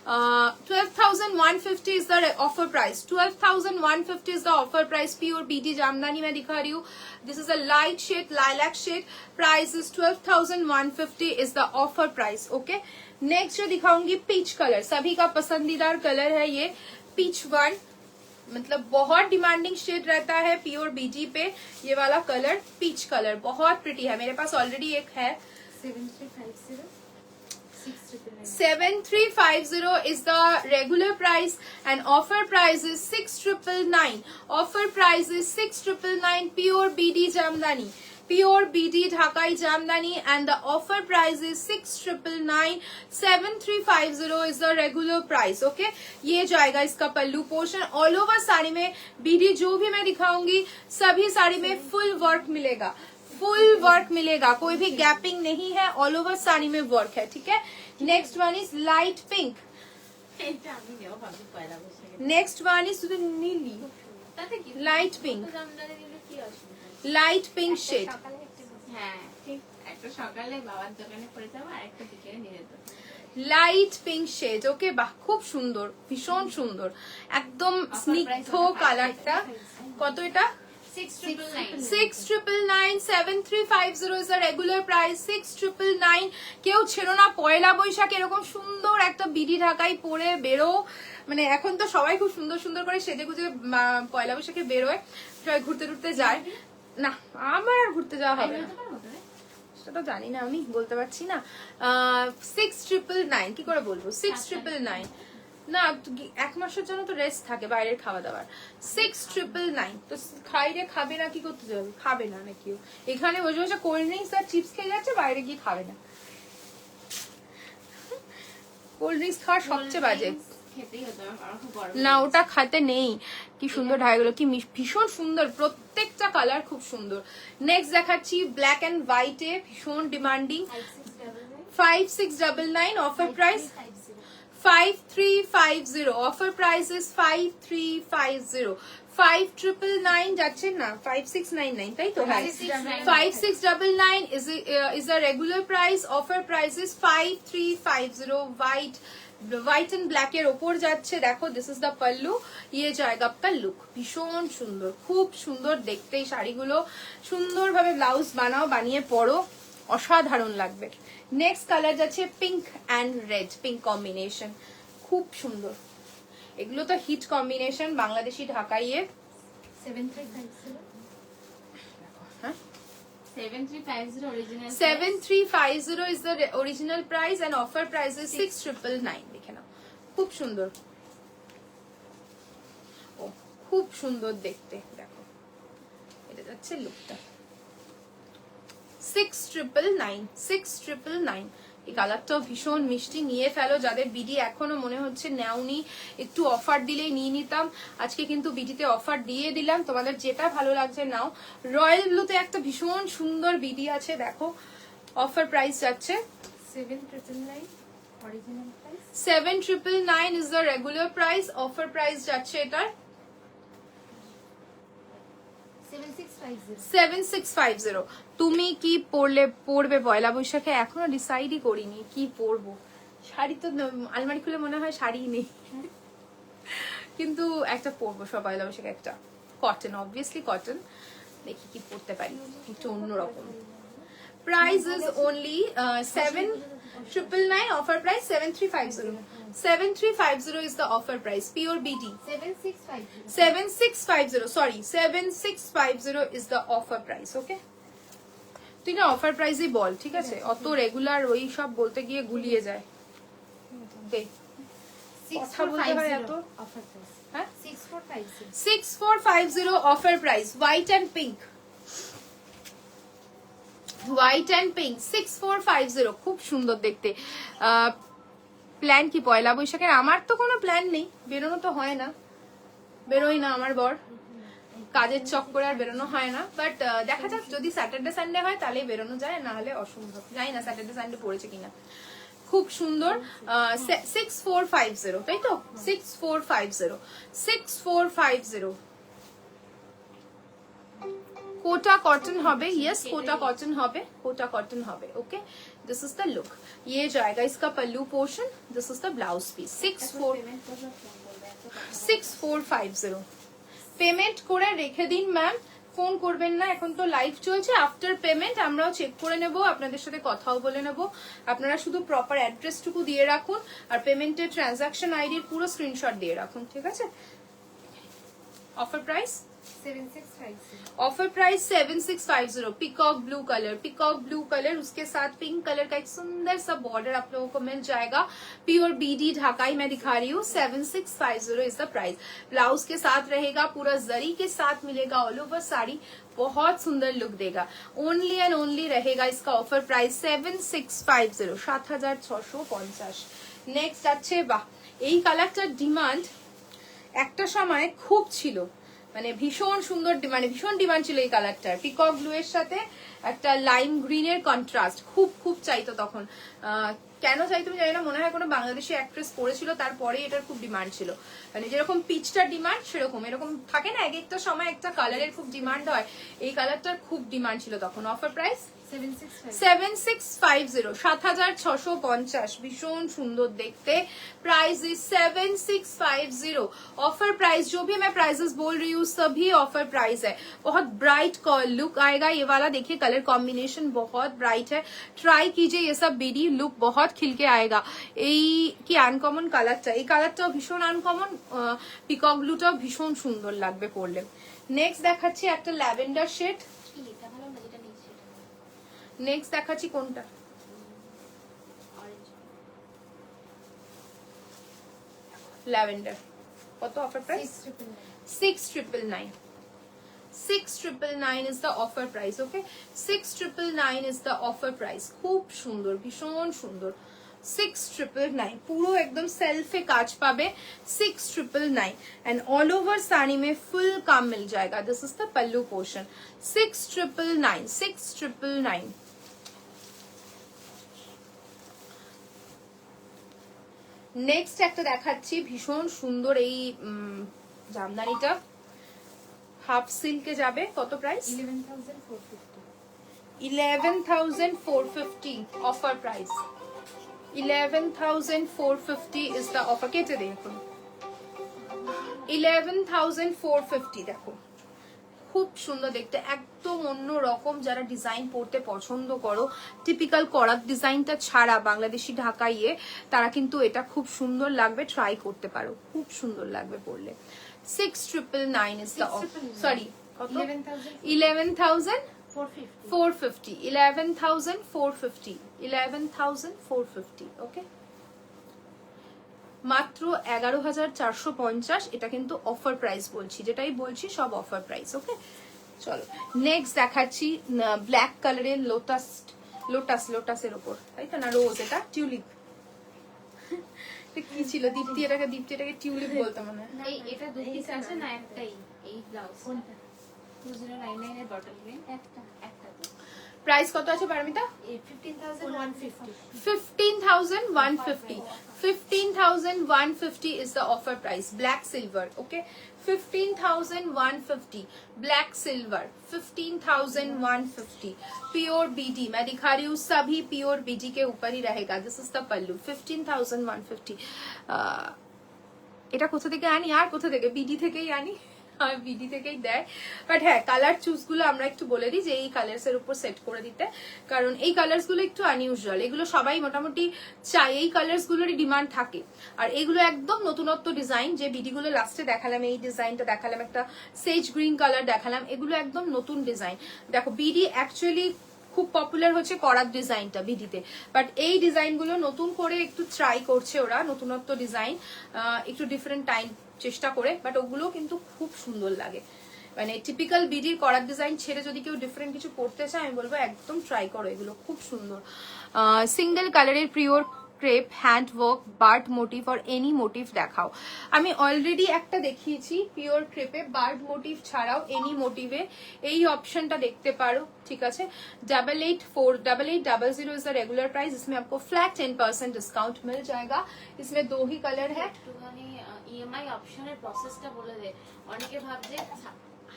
12,150 is the offer price 12,150 is the offer price pure BD jamdani मैं दिखा रही हूँ this is a light shade lilac shade price is 12,150 is the offer price okay next जो दिखाऊंगी पीच कलर सभी का पसंदीदार कलर है ये पीच वन मतलब बहुत डिमांडिंग शेड रहता है प्योर बीजी पे ये वाला कलर पीच कलर बहुत प्रिटी है मेरे पास ऑलरेडी एक है 7350 7350 is the regular price and offer price is 6999. Offer price is 6999. Pure BD Jamdani. Pure BD Dhakai Jamdani, and the offer price is 6999. 7350 is the regular price. Okay, ये जाएगा इसका pallu portion. All over sari में BD जो भी मैं दिखाऊंगी सभी साड़ी में फुल वर्क मिलेगा. फुल वर्क मिलेगा, कोई भी गैपिंग नहीं है. ऑल ओवर साड़ी में वर्क है. ठीक है. Next one is light pink. Next one is नीली light pink. Light pink shade. হ্যাঁ ঠিক, একটা সকালে বাবার দোকানে পড়ে যাবো আর একটা বিকেলে নিয়ে যেত. Light pink shade. ওকে, বাহ, খুব সুন্দর, ভীষণ সুন্দর, একদম স্নিগ্ধ কালারটা. কত এটা? 6999. 7350 is the regular price. 6999. কেউ ছেড়ো না, পয়লা বৈশাখ এরকম সুন্দর একটা বিডি ঢাকাই পরে বেরো. মানে এখন তো সবাই খুব সুন্দর সুন্দর করে সেজে গুজে পয়লা বৈশাখে বেরোয়, সবাই ঘুরতে টুরতে যায়. না, আমার আর ঘুরতে যাওয়া হবে না, সেটা জানি না, আমি বলতে পারছি না. 6999 কি করে বলবো? 6999 না, এক মাসের জন্য তো রেস্ট থাকে বাইরের খাওয়া দাওয়ার. 6999 তো খাইরে খাবে না, কি করতে যাবে? খাবে না না কেউ. এখানে বসে বসে কোল্ড ড্রিঙ্কস আর চিপস খেয়ে যাচ্ছে, বাইরে গিয়ে খাবে না. কোল্ড ড্রিঙ্কস খাওয়া সবচেয়ে বাজে. না, ওটা খাতে নেই. কি সুন্দর ঢাকাগুলো, কি ভীষণ সুন্দর, প্রত্যেকটা কালার খুব সুন্দর. নেক্সট দেখাচ্ছি ব্ল্যাক এন্ড হোয়াইটে, ভীষণ demanding. 5699. Offer price 5350. Offer price is 5350. 5999 যাচ্ছে না, 5699 তাই তো? 5699 is a regular price. Offer price is 5350. White and black এর ওপর যাচ্ছে. দেখো, দিস ইজ দ্য পাল্লু, ইয়ে জায়গা আপকা লুক. ভীষণ সুন্দর, খুব সুন্দর দেখতে. এই শাড়িগুলো সুন্দরভাবে ব্লাউজ বানাও, বানিয়ে পরো, অসাধারণ লাগবে. নেক্সট কালার যাচ্ছে pink and red. Pink combination খুব সুন্দর. এগুলো তো hit combination Bangladeshi ঢাকাইয়ে. 7350 original. 7350 is the original price and offer price is 6999. দেখে নাও, খুব সুন্দর. ও, খুব সুন্দর দেখতে. দেখো, এটা যাচ্ছে লুকটা. 6999. 6999. এই কালারটাও ভীষণ মিষ্টি. নিয়ে ফেলো, যাদের বিডি এখনো মনে হচ্ছে নেওনি, একটু অফার দিলেই নিয়ে নিতাম. আজকে কিন্তু বিডিতে অফার দিয়ে দিলাম, তোমাদের যেটা ভালো লাগছে নাও. রয়্যাল ব্লুতে একটা ভীষণ সুন্দর বিডি আছে, দেখো. অফার প্রাইস যাচ্ছে 7999. original price 7999 is the regular price. Offer price যাচ্ছে এটার 7650. তুমি কি পরবে পয়লা বৈশাখে? এখনো ডিসাইডই করিনি কি পরবো. শাড়ি তো আলমারি খুলে মনে হয় শাড়ি নেই, কিন্তু একটা পরবো সব পয়লা বৈশাখে. একটা কটন, অবভিয়াসলি কটন. দেখি কি পরতে পারি, একটু অন্যরকম. Price is only 7999. offer price 7350. 7350 is the offer price. Pure BD. 7650. Sorry, 7650 is the offer price. Okay, তুই না অফার প্রাইসই বল, ঠিক আছে? অত রেগুলার ওই সব বলতে গিয়ে গুলিয়ে যায়. কথা বলতে হয় এত. offer price. হ্যাঁ, 6450. 6450 offer price. White and pink. White and pink 6450. খুব সুন্দর দেখতে. প্ল্যান কি পয়লা বৈশাখের? আমার তো কোনো প্ল্যান নেই, বেরোনো তো হয় না, বেরোই না আমার বর, কাজের চক্করে আর বেরোনো হয় না. বাট দেখা যাক, যদি স্যাটারডে সানডে হয় তাহলে বেরোনো যায়, না হলে অসম্ভব. জানি না স্যাটারডে সানডে পড়েছে কিনা. খুব সুন্দর. 6450 তাই তো? 6450. 6450. কোটা কটন হবে. ইয়েস, কোটা কটন হবে, কোটা কটন হবে. Okay, this is the look. ये जाएगा इसका pallu portion. This is the blouse piece. 6450. Payment করে রেখে দিন ম্যাম, ফোন করবেন না, এখন তো লাইভ চলছে. আফটার পেমেন্ট আমরাও চেক করে নেব, আপনাদের সাথে কথাও বলে নেব. আপনারা শুধু প্রপার অ্যাড্রেসটুকু দিয়ে রাখুন আর পেমেন্টের ট্রানজাকশন আইডির পুরো স্ক্রিনশট দিয়ে রাখুন, ঠিক আছে? Offer price 7650 offer price 7650। Peacock blue colour उसके साथ पिंक कलर का एक सुंदर सा बॉर्डर आप लोगों को मिल जाएगा। प्योर बीडी ढाकाई मैं दिखा रही हूँ। 7650 इज द प्राइस। ब्लाउज के साथ रहेगा, पूरा जरी के साथ मिलेगा, ऑल ओवर साड़ी, बहुत सुंदर लुक देगा। ओनली एंड ओनली रहेगा इसका ऑफर प्राइस 7650, 7650। नेक्स्ट আছে বাহ, এই কালারটার ডিমান্ড একটা সময় খুব ছিল, মানে ভীষণ সুন্দর, মানে ভীষণ ডিমান্ড ছিল এই কালারটার। পিকক ব্লু এর সাথে একটা লাইম গ্রিনের কন্ট্রাস্ট খুব খুব চাইতো তখন। কেন চাইতো আমি জানি না, মনে হয় কোনো বাংলাদেশি অ্যাক্ট্রেস পড়েছিল, তারপরে এটার খুব ডিমান্ড ছিল। মানে যেরকম পিচটার ডিমান্ড সেরকম এরকম থাকে না, এক একটা সময় একটা কালারের খুব ডিমান্ড হয়, এই কালারটার খুব ডিমান্ড ছিল তখন। অফার প্রাইস 7650, 7650, भीषण सुंदर देखते। Price is 7650 offer price. जो भी मैं प्राइसेस बोल रही हूँ सभी ऑफर प्राइस है। बहुत ब्राइट लुक आएगा ये वाला, देखिए कलर कॉम्बिनेशन बहुत ब्राइट है, ट्राई कीजिए ये सब बीडी, लुक बहुत खिलके आएगा। এই কি আনকমন কালারটা, এই কালারটাও ভীষণ আনকমন, পিকক ব্লুটাও ভীষণ সুন্দর লাগবে পরলে। নেক্সট দেখাচ্ছি একটা ল্যাভেন্ডার শেড। নেক্সট দেখাচ্ছি কোনটা, ল্যাভেন্ডার। কত offer price? 6999। 6999 is the offer price, okay? 6999 is the offer price। খুব সুন্দর, ভীষণ সুন্দর। 6999 পুরো একদম সেলফে কাজ পাবে। 6999 एंड ऑल ओवर साड़ी में फुल काम मिल जाएगा। This is the pallu portion. 6999, 6999। Next একটা দেখাচ্ছি ভীষণ সুন্দর, এই জামদানিটা হাফ সিল্কে যাবে। কত price? 11,450 offer price. 11,450 is the offer. কেটে দেখুন 11,450। দেখো খুব সুন্দর দেখতে, একদম অন্য রকম। যারা ডিজাইন পড়তে পছন্দ করো, টিপিক্যাল করাত ডিজাইনটা ছাড়া বাংলাদেশি ঢাকাইয়ে, তারা কিন্তু এটা খুব সুন্দর লাগবে, ট্রাই করতে পারো, খুব সুন্দর লাগবে পড়লে। 6999 ইজ দ্য সরি 11,450। 11,450, 11,450, ওকে। মাত্র 11,450। এটা কিন্তু অফার প্রাইস বলছি, যেটাই বলছি সব অফার প্রাইস, ওকে। চলো নেক্সট দেখাচ্ছি ব্ল্যাক কালারের লোটাসের ওপর, তাই তো না, রোজ, এটা টিউলিপ। কি ছিল দীপ্তি, এটাকে টিউলিপ বলতাম মনে হয়। এই এটা দুই পিস আছে না, একটাই এই ব্লাউজ কোনটা? 2099 এর বটল গ্রিন, একটা প্রাইস কত আছে Paromita? 15,150। 15,150। 15,150 is the offer price। Black silver, okay? 15,150 black silver। 15,150 pure BD मैं दिखा रही हूँ, सभी प्योर बीडी के ऊपर ही रहेगा। दिस इज द पल्लू। 15,150। এটা কোথা থেকে আনি আর কোথা থেকে? বিডি থেকেই আনি, বিডি থেকেই দেয়। বাট হ্যাঁ, কালার চুজ গুলো আমরা একটু বলে দিই যে এই কালার্স এর উপর সেট করে দিতে, কারণ এই কালার্স গুলো একটু আনইউজুয়াল, এগুলো সবাই মোটামুটি চাই, এই কালার্স গুলোরই ডিমান্ড থাকে। আর এগুলো একদম নতুনত্ব ডিজাইন, যে বিডি গুলো লাস্টে দেখালাম, এই ডিজাইনটা দেখালাম, একটা সেজ গ্রিন কালার দেখালাম, এগুলো একদম নতুন ডিজাইন। দেখো বিডি অ্যাকচুয়ালি খুব পপুলার হচ্ছে করার ডিজাইনটা বিডিতে, বাট এই ডিজাইন গুলো নতুন করে একটু ট্রাই করছে ওরা, নতুনত্ব ডিজাইন, একটু ডিফারেন্ট টাইম চেষ্টা করে, বাট ওগুলো কিন্তু খুব সুন্দর লাগে। মানে টিপিক্যাল বিডির করার ডিজাইন ছেড়ে যদি কেউ ডিফারেন্ট কিছু করতে চায়, আমি বলবো একদম ট্রাই করো, এগুলো খুব সুন্দর। সিঙ্গেল কালারের pure crepe hand work bird motif আর এনি মোটিভ দেখাও। আমি অলরেডি একটা দেখিয়েছি পিওর ক্রেপে, বার্ড মোটিভ ছাড়াও এনি মোটিভে এই অপশনটা দেখতে পারো, ঠিক আছে। 8840 इज द रेगुलर प्राइस। इसमें आपको फ्लैट 10% डिस्काउंट मिल जाएगा। इसमें 2 ही कलर है। একটুখানি ইএমআই অপশনের প্রসেসটা বলে দে, অনেকে ভাবছে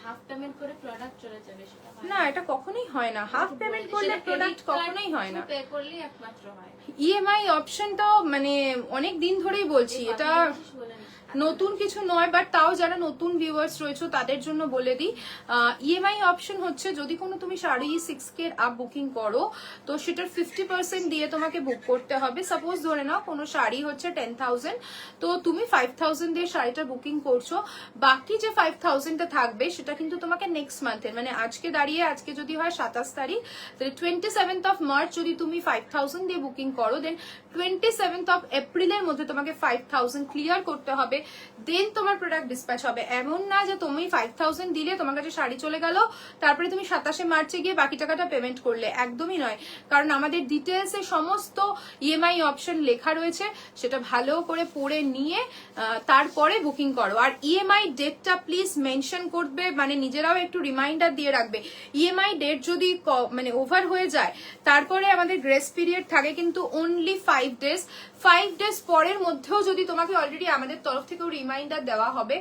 হাফ পেমেন্ট করে প্রোডাক্ট চলে যাবে, সেটা না, এটা কখনোই হয় না। হাফ পেমেন্ট করলে প্রোডাক্ট কখনোই হয় না, পে করলেই একমাত্র হয়। ইএমআই অপশনটাও মানে অনেক দিন ধরেই বলছি, এটা নতুন কিছু নয়, বাট তাও যারা নতুন ভিউয়ার্স রয়েছে তাদের জন্য বলে দিই, ইএমআই অপশন হচ্ছে যদি কোনো তুমি শাড়ি 6K আপ বুকিং করো, তো সেটার 50% দিয়ে তোমাকে বুক করতে হবে। সাপোজ ধরে নাও কোনো শাড়ি হচ্ছে 10,000, তো তুমি 5,000 দিয়ে শাড়িটা বুকিং করছো, বাকি যে 5,000টা থাকবে সেটা কিন্তু তোমাকে নেক্সট মান্থের, মানে আজকে দাঁড়িয়ে, আজকে যদি হয় 27 তারিখ, তাহলে 27th of March যদি তুমি 5000 দিয়ে বুকিং করো, দেন 27th of এপ্রিলের মধ্যে তোমাকে 5000 ক্লিয়ার করতে হবে, দেন তোমার প্রোডাক্ট ডিসপ্যাচ হবে। এমন না যে তুমি 5000 দিলে তোমার কাছে শাড়ি চলে গেল, তারপরে তুমি 27শে মার্চে গিয়ে বাকি টাকাটা পেমেন্ট করলে, একদমই নয়। কারণ আমাদের ডিটেলসে সমস্ত ইএমআই অপশন লেখা রয়েছে, সেটা ভালো করে পড়ে নিয়ে তারপরে বুকিং করো। আর ইএমআই ডেটটা প্লিজ মেনশন করবে, মানে নিজেরাও একটু রিমাইন্ডার দিয়ে রাখবে। ইএমআই ডেট যদি মানে ওভার হয়ে যায়, তারপরে আমাদের গ্রেস পিরিয়ড থাকে কিন্তু অনলি 5 days। 5 days পরের মধ্যেও যদি তোমাকে অলরেডি আমাদের তরফ থেকেও রিমাইন্ডার দেওয়া হবে,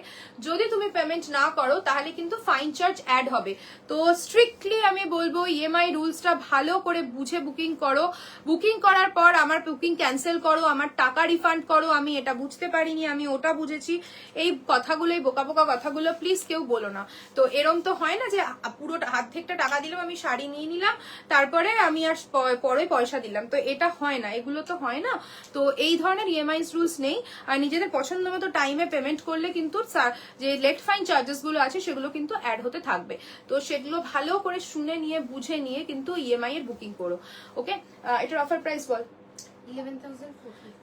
যদি তুমি পেমেন্ট না করো তাহলে কিন্তু ফাইন চার্জ অ্যাড হবে। তো স্ট্রিক্টলি আমি বলবো ইএমআই রুলসটা ভালো করে বুঝে বুকিং করো। বুকিং করার পর আমার বুকিং ক্যান্সেল করো, আমার টাকা রিফান্ড করো, আমি এটা বুঝতে পারিনি, আমি ওটা বুঝেছি, এই কথাগুলো, এই বোকা বোকা কথাগুলো প্লিজ কেউ বলো না। তো এরম তো হয় না যে পুরো হাত থেকে টাকা দিলাম, আমি শাড়ি নিয়ে নিলাম, তারপরে আমি আর পরে পয়সা দিলাম, তো এটা হয় না, এগুলো তো হয় না। তো এই ধরনের ইএমআই রুলস নেই। আর নিজেদের পছন্দ মতো টাইমে পেমেন্ট করলে কিন্তু যে লেট ফাইন চার্জেস গুলো আছে সেগুলো কিন্তু অ্যাড হতে থাকবে। তো সেগুলো ভালো করে শুনে নিয়ে বুঝে নিয়ে কিন্তু ইএমআই এর বুকিং করো। ওকে, এটার offer price ball.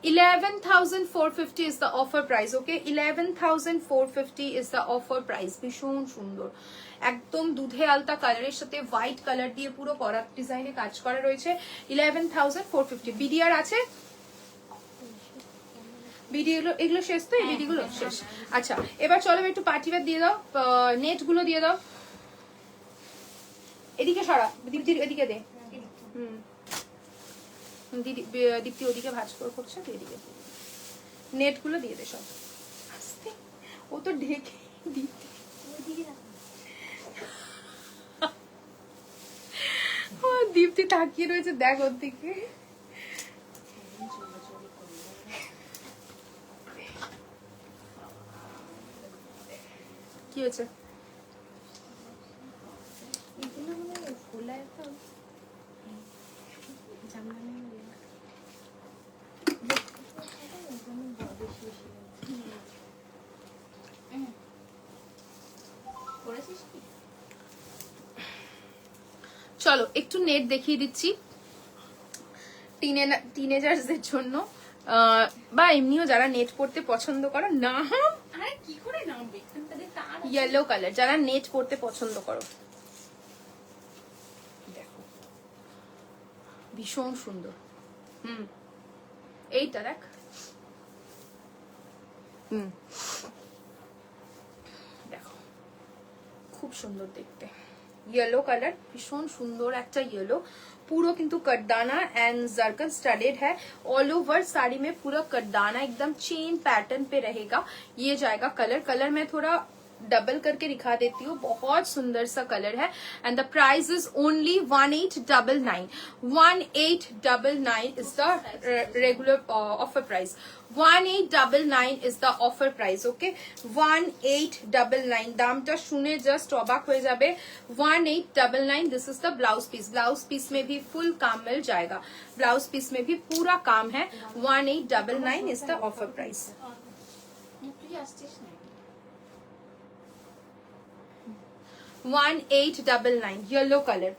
11,450 is the offer price. Okay, 11,450 is the offer price. ভীষণ সুন্দর, একদম দুধে আলতা কালারের সাথে হোয়াইট কালার দিয়ে পুরো করাত ডিজাইনে কাজ করা রয়েছে। 11,450 বিডিআর আছে। বিডিগুলো এগুলো শেষ তো, এই বিডিগুলো শেষ। আচ্ছা, এবার চলো একটু পার্টি ওয়্যার দিয়ে দাও, নেট গুলো দিয়ে দাও। এদিকে সরা, দীপ্তির এদিকে দে। দীপ্তি ওদিকে ভাঁজ করে করছে, এদিকে নেট গুলো দিয়ে দে সব। আস্তে, ও তো ঢেকে দীপ্তি দীপ্তি তাকিয়ে রয়েছে, দেখ ওর দিকে। কি হয়েছে? চলো একটু নেট দেখিয়ে দিচ্ছি টিনেজার্সদের জন্য, বা এমনিও যারা নেট পড়তে পছন্দ করো। না কি করে নামবে, ইয়েলো কালার, যারা নেট পড়তে পছন্দ করো, দেখো ভীষণ সুন্দর। এইটা দেখ, দেখো খুব সুন্দর দেখতে, येलो कलर, भीषण सुंदर एक येलो, पूरा किंतु कटदाना एंड जरकन स्टडेड है। ऑल ओवर साड़ी में पूरा कटदाना एकदम चेन पैटर्न पे रहेगा। ये जाएगा कलर, कलर मैं थोड़ा डबल करके दिखा देती हूँ, बहुत सुंदर सा कलर है। And the price is only 1899। 1899 is the regular offer price. 1899 is the offer price. Okay, 1899 দামটা শুনে জাস্ট অবাক হয়ে যাবে। 1899 this is the blouse piece। Blouse piece में भी फुल काम मिल जाएगा, ब्लाउज पीस में भी पूरा काम है। 1899 is the offer price। 1899 yellow colour.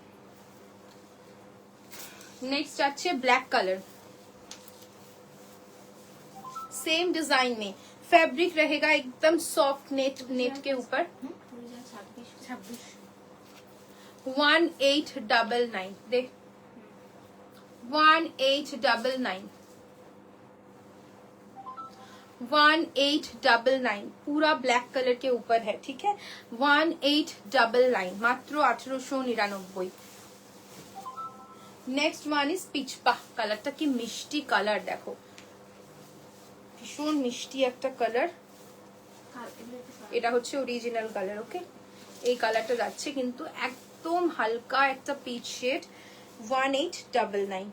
Next আছে ब्लैक कलर, सेम डिजाइन में फैब्रिक रहेगा एकदम सॉफ्ट नेट के ऊपर। 1899 देख, 1899 1899 पूरा ब्लैक कलर के ऊपर है, ठीक है। 1899 मात्र 1899। नेक्स्ट वन इज पिचपा, कलरটা কি মিষ্টি কালার, দেখো ভীষণ মিষ্টি একটা কালার। এটা হচ্ছে অরিজিনাল কালার। ওকে, এই কালারটা যাচ্ছে কিন্তু একদম হালকা একটা পিচ শেড। 1899।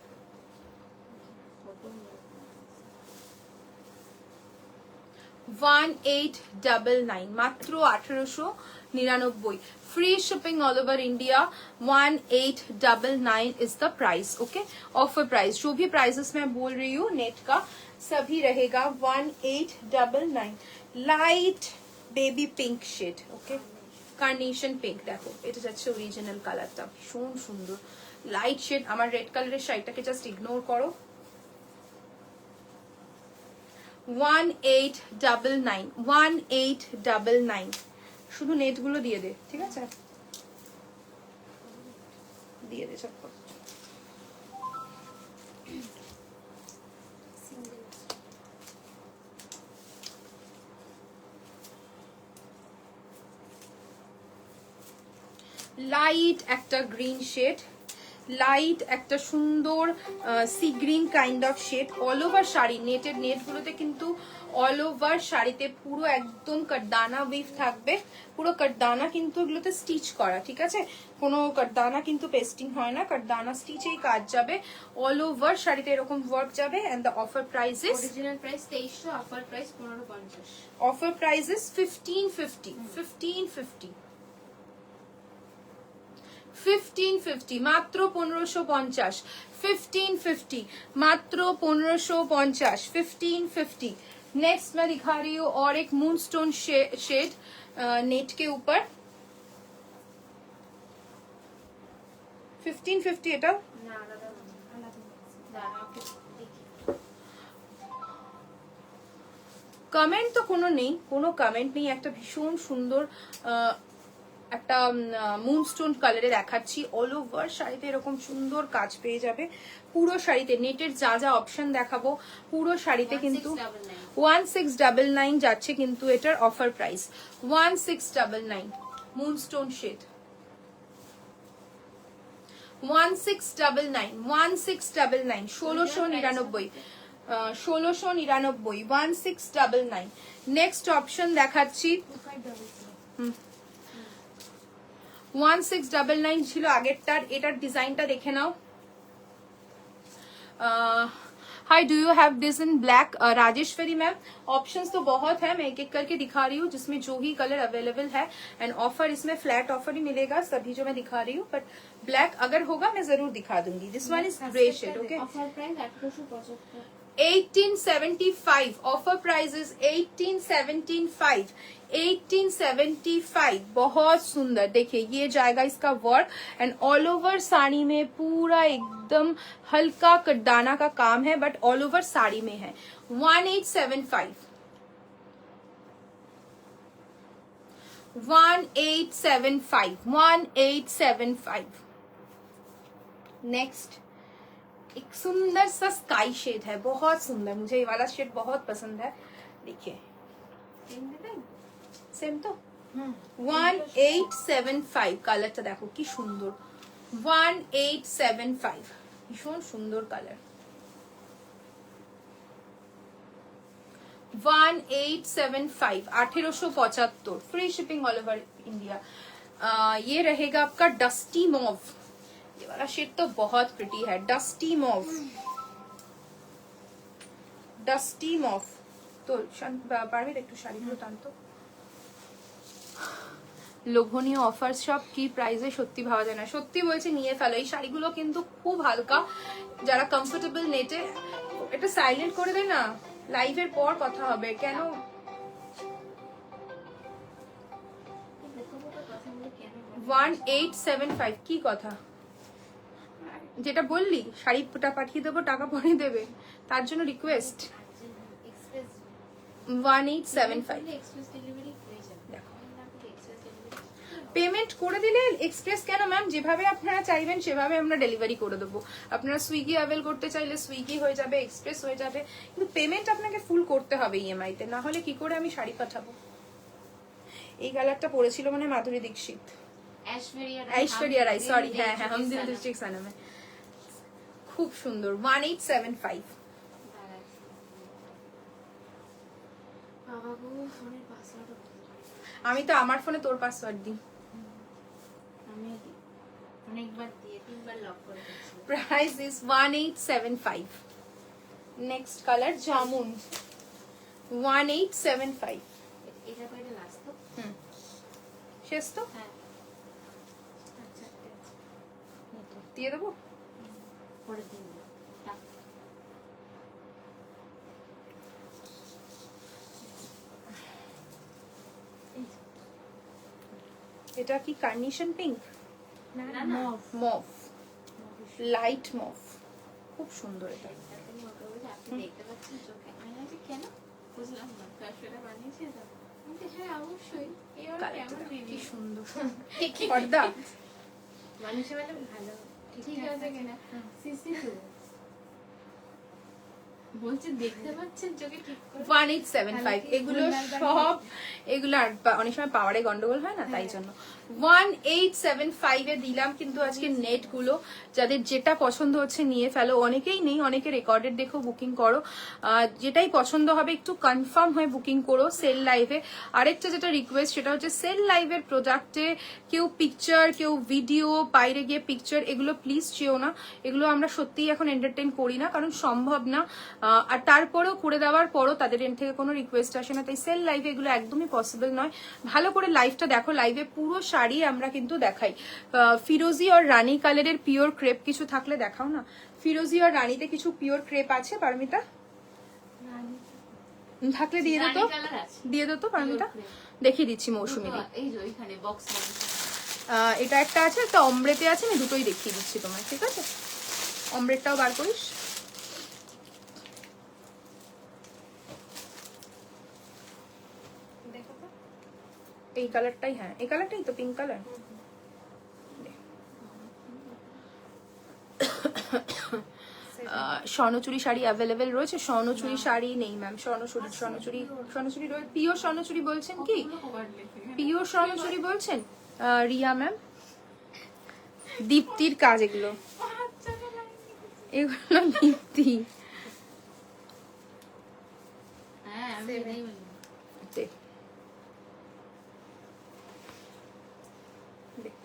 1899 मात्र 1899। Free shipping all over India. 1899 is the price. Okay, offer price, जो भी प्राइसेस मैं बोल रही हूँ नेट का सभी रहेगा 1899। Light baby pink shade. Okay, carnation pink, দেখো এটা যাচ্ছে অরিজিনাল কালারটা, ভীষণ সুন্দর লাইট শেড। আমার রেড কালারের শাড়িটাকে জাস্ট ইগনোর করো। 1899, 1899। শুধু নেটগুলো দিয়ে দে, ঠিক আছে? দিয়ে দে চটপট। লাইট একটা গ্রিন শেড, লাইট একটা সুন্দর sea green kind of shade. All over sari নেটের নেটগুলোতে কিন্তু অল ওভার শাড়িতে পুরো একদম কাটদানা উইভ থাকবে, পুরো কাটদানা কিন্তু এগুলোতে স্টিচ করা, ঠিক আছে? কোনো কাটদানা কিন্তু পেস্টিং হয় না, কাটদানা স্টিচেই কাজ যাবে। অল ওভার শাড়িতে এরকম ওয়ার্ক যাবে। And the offer price is, original price 2300, offer price 1550। Offer price is 1550, 1550, 1550, মাত্র 1550, 1550, मात्र 1550, 1550। नेक्स्ट मैं दिखा रही हूँ और एक मूनस्टोन शेड नेट के ऊपर 1550 এটা না আলাদা দাঁড়া ওকে দেখি। কমেন্ট তো কোনো নেই, কোনো কমেন্ট নেই। একটা ভীষণ সুন্দর একটা মুনস্টোন কালারে দেখাচ্ছি। অল ওভার শাড়িতে এরকম সুন্দর কাজ পেয়ে যাবে পুরো শাড়িতে। নেটের যা যা অপশন দেখাবো পুরো শাড়িতে কিন্তু 1699 যাচ্ছে কিন্তু এটার offer price 1699। Moonstone shade 1699, 1699, 1699, 1699, 1699। Next option দেখাচ্ছি 1699 ছিল আগেরটার, এটার ডিজাইনটা দেখে নাও। Hi, do you have this in black? Rajeshwari ma'am, options तो बहुत है, मैं एक एक करके दिखा रही हूँ जिसमें जो ही कलर अवेलेबल है। एंड ऑफर इसमें फ्लैट ऑफर ही मिलेगा सभी जो मैं दिखा रही हूँ, बट ब्लैक अगर होगा मैं जरूर दिखा दूंगी। This one is grey shade, okay? Offer price 1875। 1875, offer price is 1875, 1875। बहुत सुंदर, देखिए ये जाएगा इसका work. And all over sari में पूरा एकदम हल्का कटदाना का काम है, बट ऑल ओवर साड़ी में है। 1875, 1875, 1875। नेक्स्ट एक सुंदर सा स्काई शेड है, बहुत सुंदर, मुझे ये वाला शेड बहुत पसंद है। देखिए सेम तो 1875 কালারটা দেখো কি সুন্দর। 1875 ভীষণ সুন্দর colour. 1875, 1875, free shipping all over India. ये रहेगा आपका डस्टी मॉव। ये वाला शेड तो बहुत प्रिटी है, डस्टी मॉव, डस्टी मॉव। तो পারবে একটু শাড়িগুলো টানতো। লোভনীয় অফার সব কি প্রাইসে সত্যি ভাবা যায় না, সত্যি বলছি নিয়ে ফেলো। এই শাড়িগুলো কিন্তু খুব হালকা, যারা কমফোর্টেবল নেটে। এটা সাইলেন্ট করে দেয় না, লাইভের পর কথা হবে কেন? 1875 কি কথা যেটা বললি? শাড়িটা পাঠিয়ে দেবো, টাকা পরে দেবে, তার জন্য রিকোয়েস্ট। 1875 এক্সপ্রেস ডেলিভারি হয়ে যাবে। দেখো এক্সপ্রেস ডেলিভারি পেমেন্ট করে দিলে এক্সপ্রেস কেন ম্যাম, যেভাবে আপনারা চাইবেন সেভাবে আমরা ডেলিভারি করে দেবো। আপনারা সুইগি অ্যাভেল করতে চাইলে সুইগি হয়ে যাবে, এক্সপ্রেস হয়ে যাবে, কিন্তু পেমেন্ট আপনাকে ফুল করতে হবে ইএমআই তে, না হলে কি করে আমি শাড়ি পাঠাবো? এই কালারটা পরেছিল মানে মাধুরী দীক্ষিত, ঐশ্বরিয়া রায়, সরি, হ্যাঁ হ্যাঁ, हम दिल डिस्ट्रिक्ट सनम है। খুব সুন্দর। 1875। বাবা গো, ফোনের পাসওয়ার্ড আমি তো আমার ফোনে তোর পাসওয়ার্ড দিই। আমি অনেকবার দিয়ে 3বার লক করে দিয়েছি। Price is 1875। Next colour jamun, 1875। এটা কয়টা লাস্ট তো? শেষ তো? হ্যাঁ। আচ্ছা ঠিক আছে, দিয়ে দেবো। পরে দিন। এটা কি কার্নেশন পিঙ্ক, না না মভ, লাইট মভ, খুব সুন্দর এটা। আপনি দেখতে পাচ্ছেন চোখে, আমি বলছি কেন বুঝলাম না, কাশটা বানিয়েছে তো আমি বলছি, হ্যাঁ অবশ্যই এবার কেমন কি দিদি সুন্দর পর্দা। মানুষে মানে ভালো ঠিক আছে কিনা সিসি তো বলছে দেখতে পাচ্ছেন চোখে ঠিক করে 1875 এগুলো সব, এগুলো আর অনেক সময় পাওয়ারে গন্ডগোল হয় না, তাই জন্য 1875 এ দিলাম। কিন্তু আজকে নেট গুলো যাদের যেটা পছন্দ হচ্ছে নিয়ে ফেলো, অনেকেই নেই, অনেকে রেকর্ডেড দেখো বুকিং করো, যেটাই পছন্দ হবে একটু কনফার্ম হয়ে বুকিং করো সেল লাইভে। আরেকটা যেটা রিকোয়েস্ট সেটা হচ্ছে সেল লাইভের প্রোডাক্টে কেউ পিকচার, কেউ ভিডিও, বাইরে গিয়ে পিকচার, এগুলো প্লিজ চেও না, এগুলো আমরা সত্যিই এখন এন্টারটেইন করি না, কারণ সম্ভব না। আর তারপরেও করে দেওয়ার পরও তাদের এন্ড থেকে কোনো রিকোয়েস্ট আসে না, তাই সেল লাইভে এগুলো একদমই পসিবল নয়। ভালো করে লাইভটা দেখো, লাইভে পুরো শাড়ি আমরা কিন্তু দেখাই। ফিরোজি আর রানী কালারের পিওর ক্রেপ কিছু থাকলে দেখাও না। ফিরোজি আর রানীতে কিছু পিওর ক্রেপ আছে পারমিতা, থাকলে দিয়ে দিত, দিয়ে দিত পারমিতা, দেখিয়ে দিচ্ছি মৌসুমি দি। এই যে ওইখানে বক্স এটা একটা আছে, একটা অমব্রেতে আছে, আমি দুটোই দেখিয়ে দিচ্ছি তোমায়, ঠিক আছে? অমব্রেটটাও বার করিস। এই কালারটাই, হ্যাঁ এই কালারটাই তো, pink colour. Swarnachari sari available রয়েছে। স্বর্ণচুরি শাড়ি নেই ম্যাম, স্বর্ণচুরি পিওর স্বর্ণচুরি বলছেন কি? পিওর স্বর্ণচুরি বলছেন রিয়া ম্যাম? দীপ্তির কাজ এগুলো, এগুলো দীপ্তি। হ্যাঁ আমি এটাই বলি দেখ, দেখ।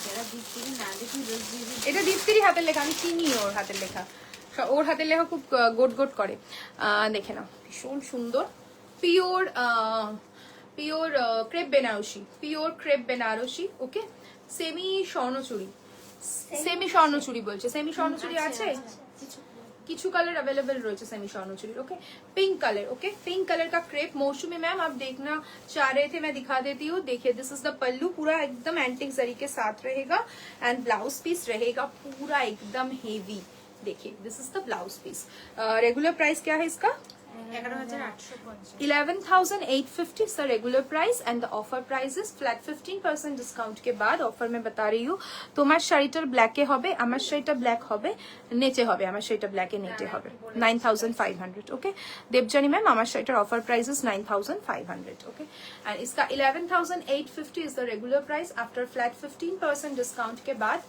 যারা দিচ্ছি না দেখি রোজ দিদি এটা দীপ্তিরই হাতের লেখা, আমি চিনি ওর হাতের লেখা, ওর হাতের লেখা খুব গোট গোট করে। দেখে নাও, ভীষণ সুন্দর, pure pure crepe Benarasi, pure crepe Benarasi. Okay, semi Swarnachuri, semi Swarnachuri বলছে, সেমি স্বর্ণচুরি আছে, কিছু कलर अवेलेबल রয়েছে semi Swarnachuri. Okay, pink colour, okay pink colour का क्रेप। मौसमी मैम आप देखना चाह रहे थे, मैं दिखा देती हूँ। देखिए दिस इज द पल्लू, पूरा एकदम एंटिक जरी के साथ रहेगा एंड ब्लाउज पीस रहेगा पूरा एकदम हेवी। देखिए this is the blouse piece. Regular price क्या है इसका? 11,850 sir regular price and the offer price is flat 15% discount के बाद ऑफर में बता रही हूँ। তোমার শাড়িটার ব্ল্যাকে হবে, আমার শাড়িটা ব্ল্যাক হবে, নেচে হবে, আমার শাড়িটা ব্ল্যাকে নেটে হবে 9,500। ओके देवजानी मैम, আমার শাড়িটার offer price is 9,500। Okay and इसका 11,850 is the regular price after flat 15% discount के बाद।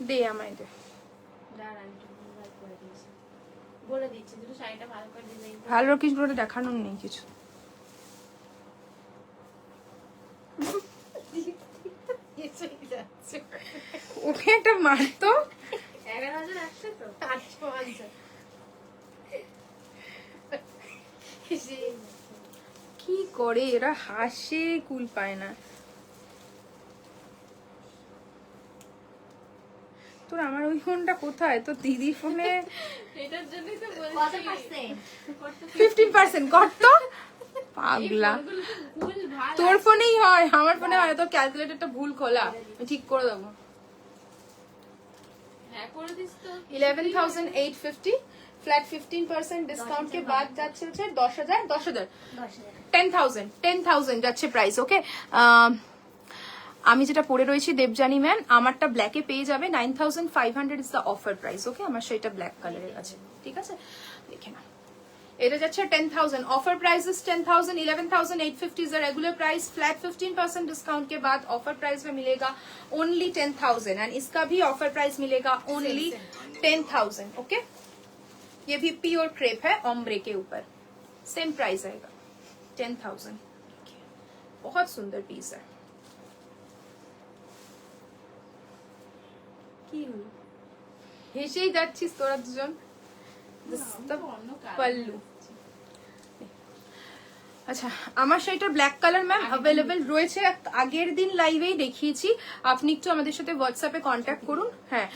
দে আমায় দে, দাঁড়ান একটু ভুলভাল করে দিয়েছি, বলে দিচ্ছি দুটো শাড়িটা ভালো করে ডিজাইন ভালো কিছু করে দেখানোর নেই কিছু। ওকে একটা মারতো। 11,100 তো 850 কি করে এরা, হাসে কুল পায় না। তোর আমার ওই ফোনটা কোথায়? তোর দিদির ফোনে এটার জন্যই তো বলছি কত পার্সেন্ট? 15% কত পাগলা। ভুল ভাল তোর ফোনেই হয়, আমার ফোনে হয়, তোর ক্যালকুলেটরটা ভুল খোলা, আমি ঠিক করে দেবো। হ্যাঁ করে দিস তো 11,850 फ्लैट 15% डिस्काउंट के बाद যাচ্ছে হচ্ছে 10,000 10,000 10,000 10,000 যাচ্ছে প্রাইস। ওকে, আমি যেটা পরে রয়েছি দেবজানি ম্যাম, আমারটা ব্ল্যাকে পেয়ে যাবে 9,500 ইজ দ্য অফার প্রাইস। ওকে, আমার সেটা ব্ল্যাক কালারের আছে, ঠিক আছে? দেখে না, এটা যাচ্ছে 10,000, offer price is 10,000, 11,850 is the regular price. Flat 15% discount के बाद ऑफर प्राइस में मिलेगा ओनली 10,000 एंड इसका भी ऑफर प्राइस मिलेगा ओनली 10,000। ओके, ये भी प्योर क्रेप है ओम्ब्रे के ऊपर, सेम प्राइस आएगा 10,000। बहुत सुंदर पीस है। কি হলো, হেসেই যাচ্ছিস তোরা দুজন। This is the pallu। আচ্ছা আমার শাড়িটা ব্ল্যাক কালার ম্যাম অ্যাভেলেবেল রয়েছে, আগের দিন লাইভেই দেখিয়েছি, আপনি একটু আমাদের সাথে হোয়াটসঅ্যাপে কন্ট্যাক্ট করুন, হ্যাঁ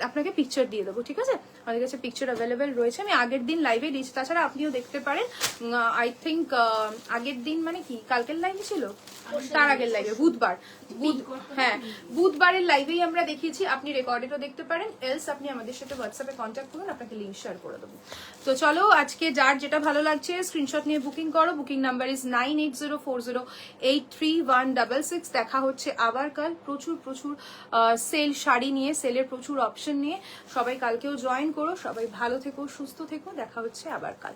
আপনাকে পিকচার দিয়ে দেবো, ঠিক আছে? আমাদের কাছে পিকচার অ্যাভেলেবেল রয়েছে, আমি আগের দিন লাইভে দিয়েছি, তাছাড়া আপনিও দেখতে পারেন। আই থিঙ্ক আগের দিন মানে কি কালকের লাইভে ছিল, তার আগের লাইভে হ্যাঁ বুধবারের লাইভেই আমরা দেখিয়েছি, আপনি রেকর্ডেডও দেখতে পারেন, এলস আপনি আমাদের সাথে হোয়াটসঅ্যাপে কন্ট্যাক্ট করুন, আপনাকে লিঙ্ক শেয়ার করে দেবো। তো চলো আজকে যার যেটা ভালো লাগছে স্ক্রিনশট নিয়ে বুকিং করো, বুকিং নাম্বার ইজ 9804083166। দেখা হচ্ছে আবার কাল প্রচুর সেল শাড়ি নিয়ে, সেলের প্রচুর অপশন নিয়ে। সবাই কালকেও জয়েন করো, সবাই ভালো থেকো, সুস্থ থেকো, দেখা হচ্ছে আবার কাল।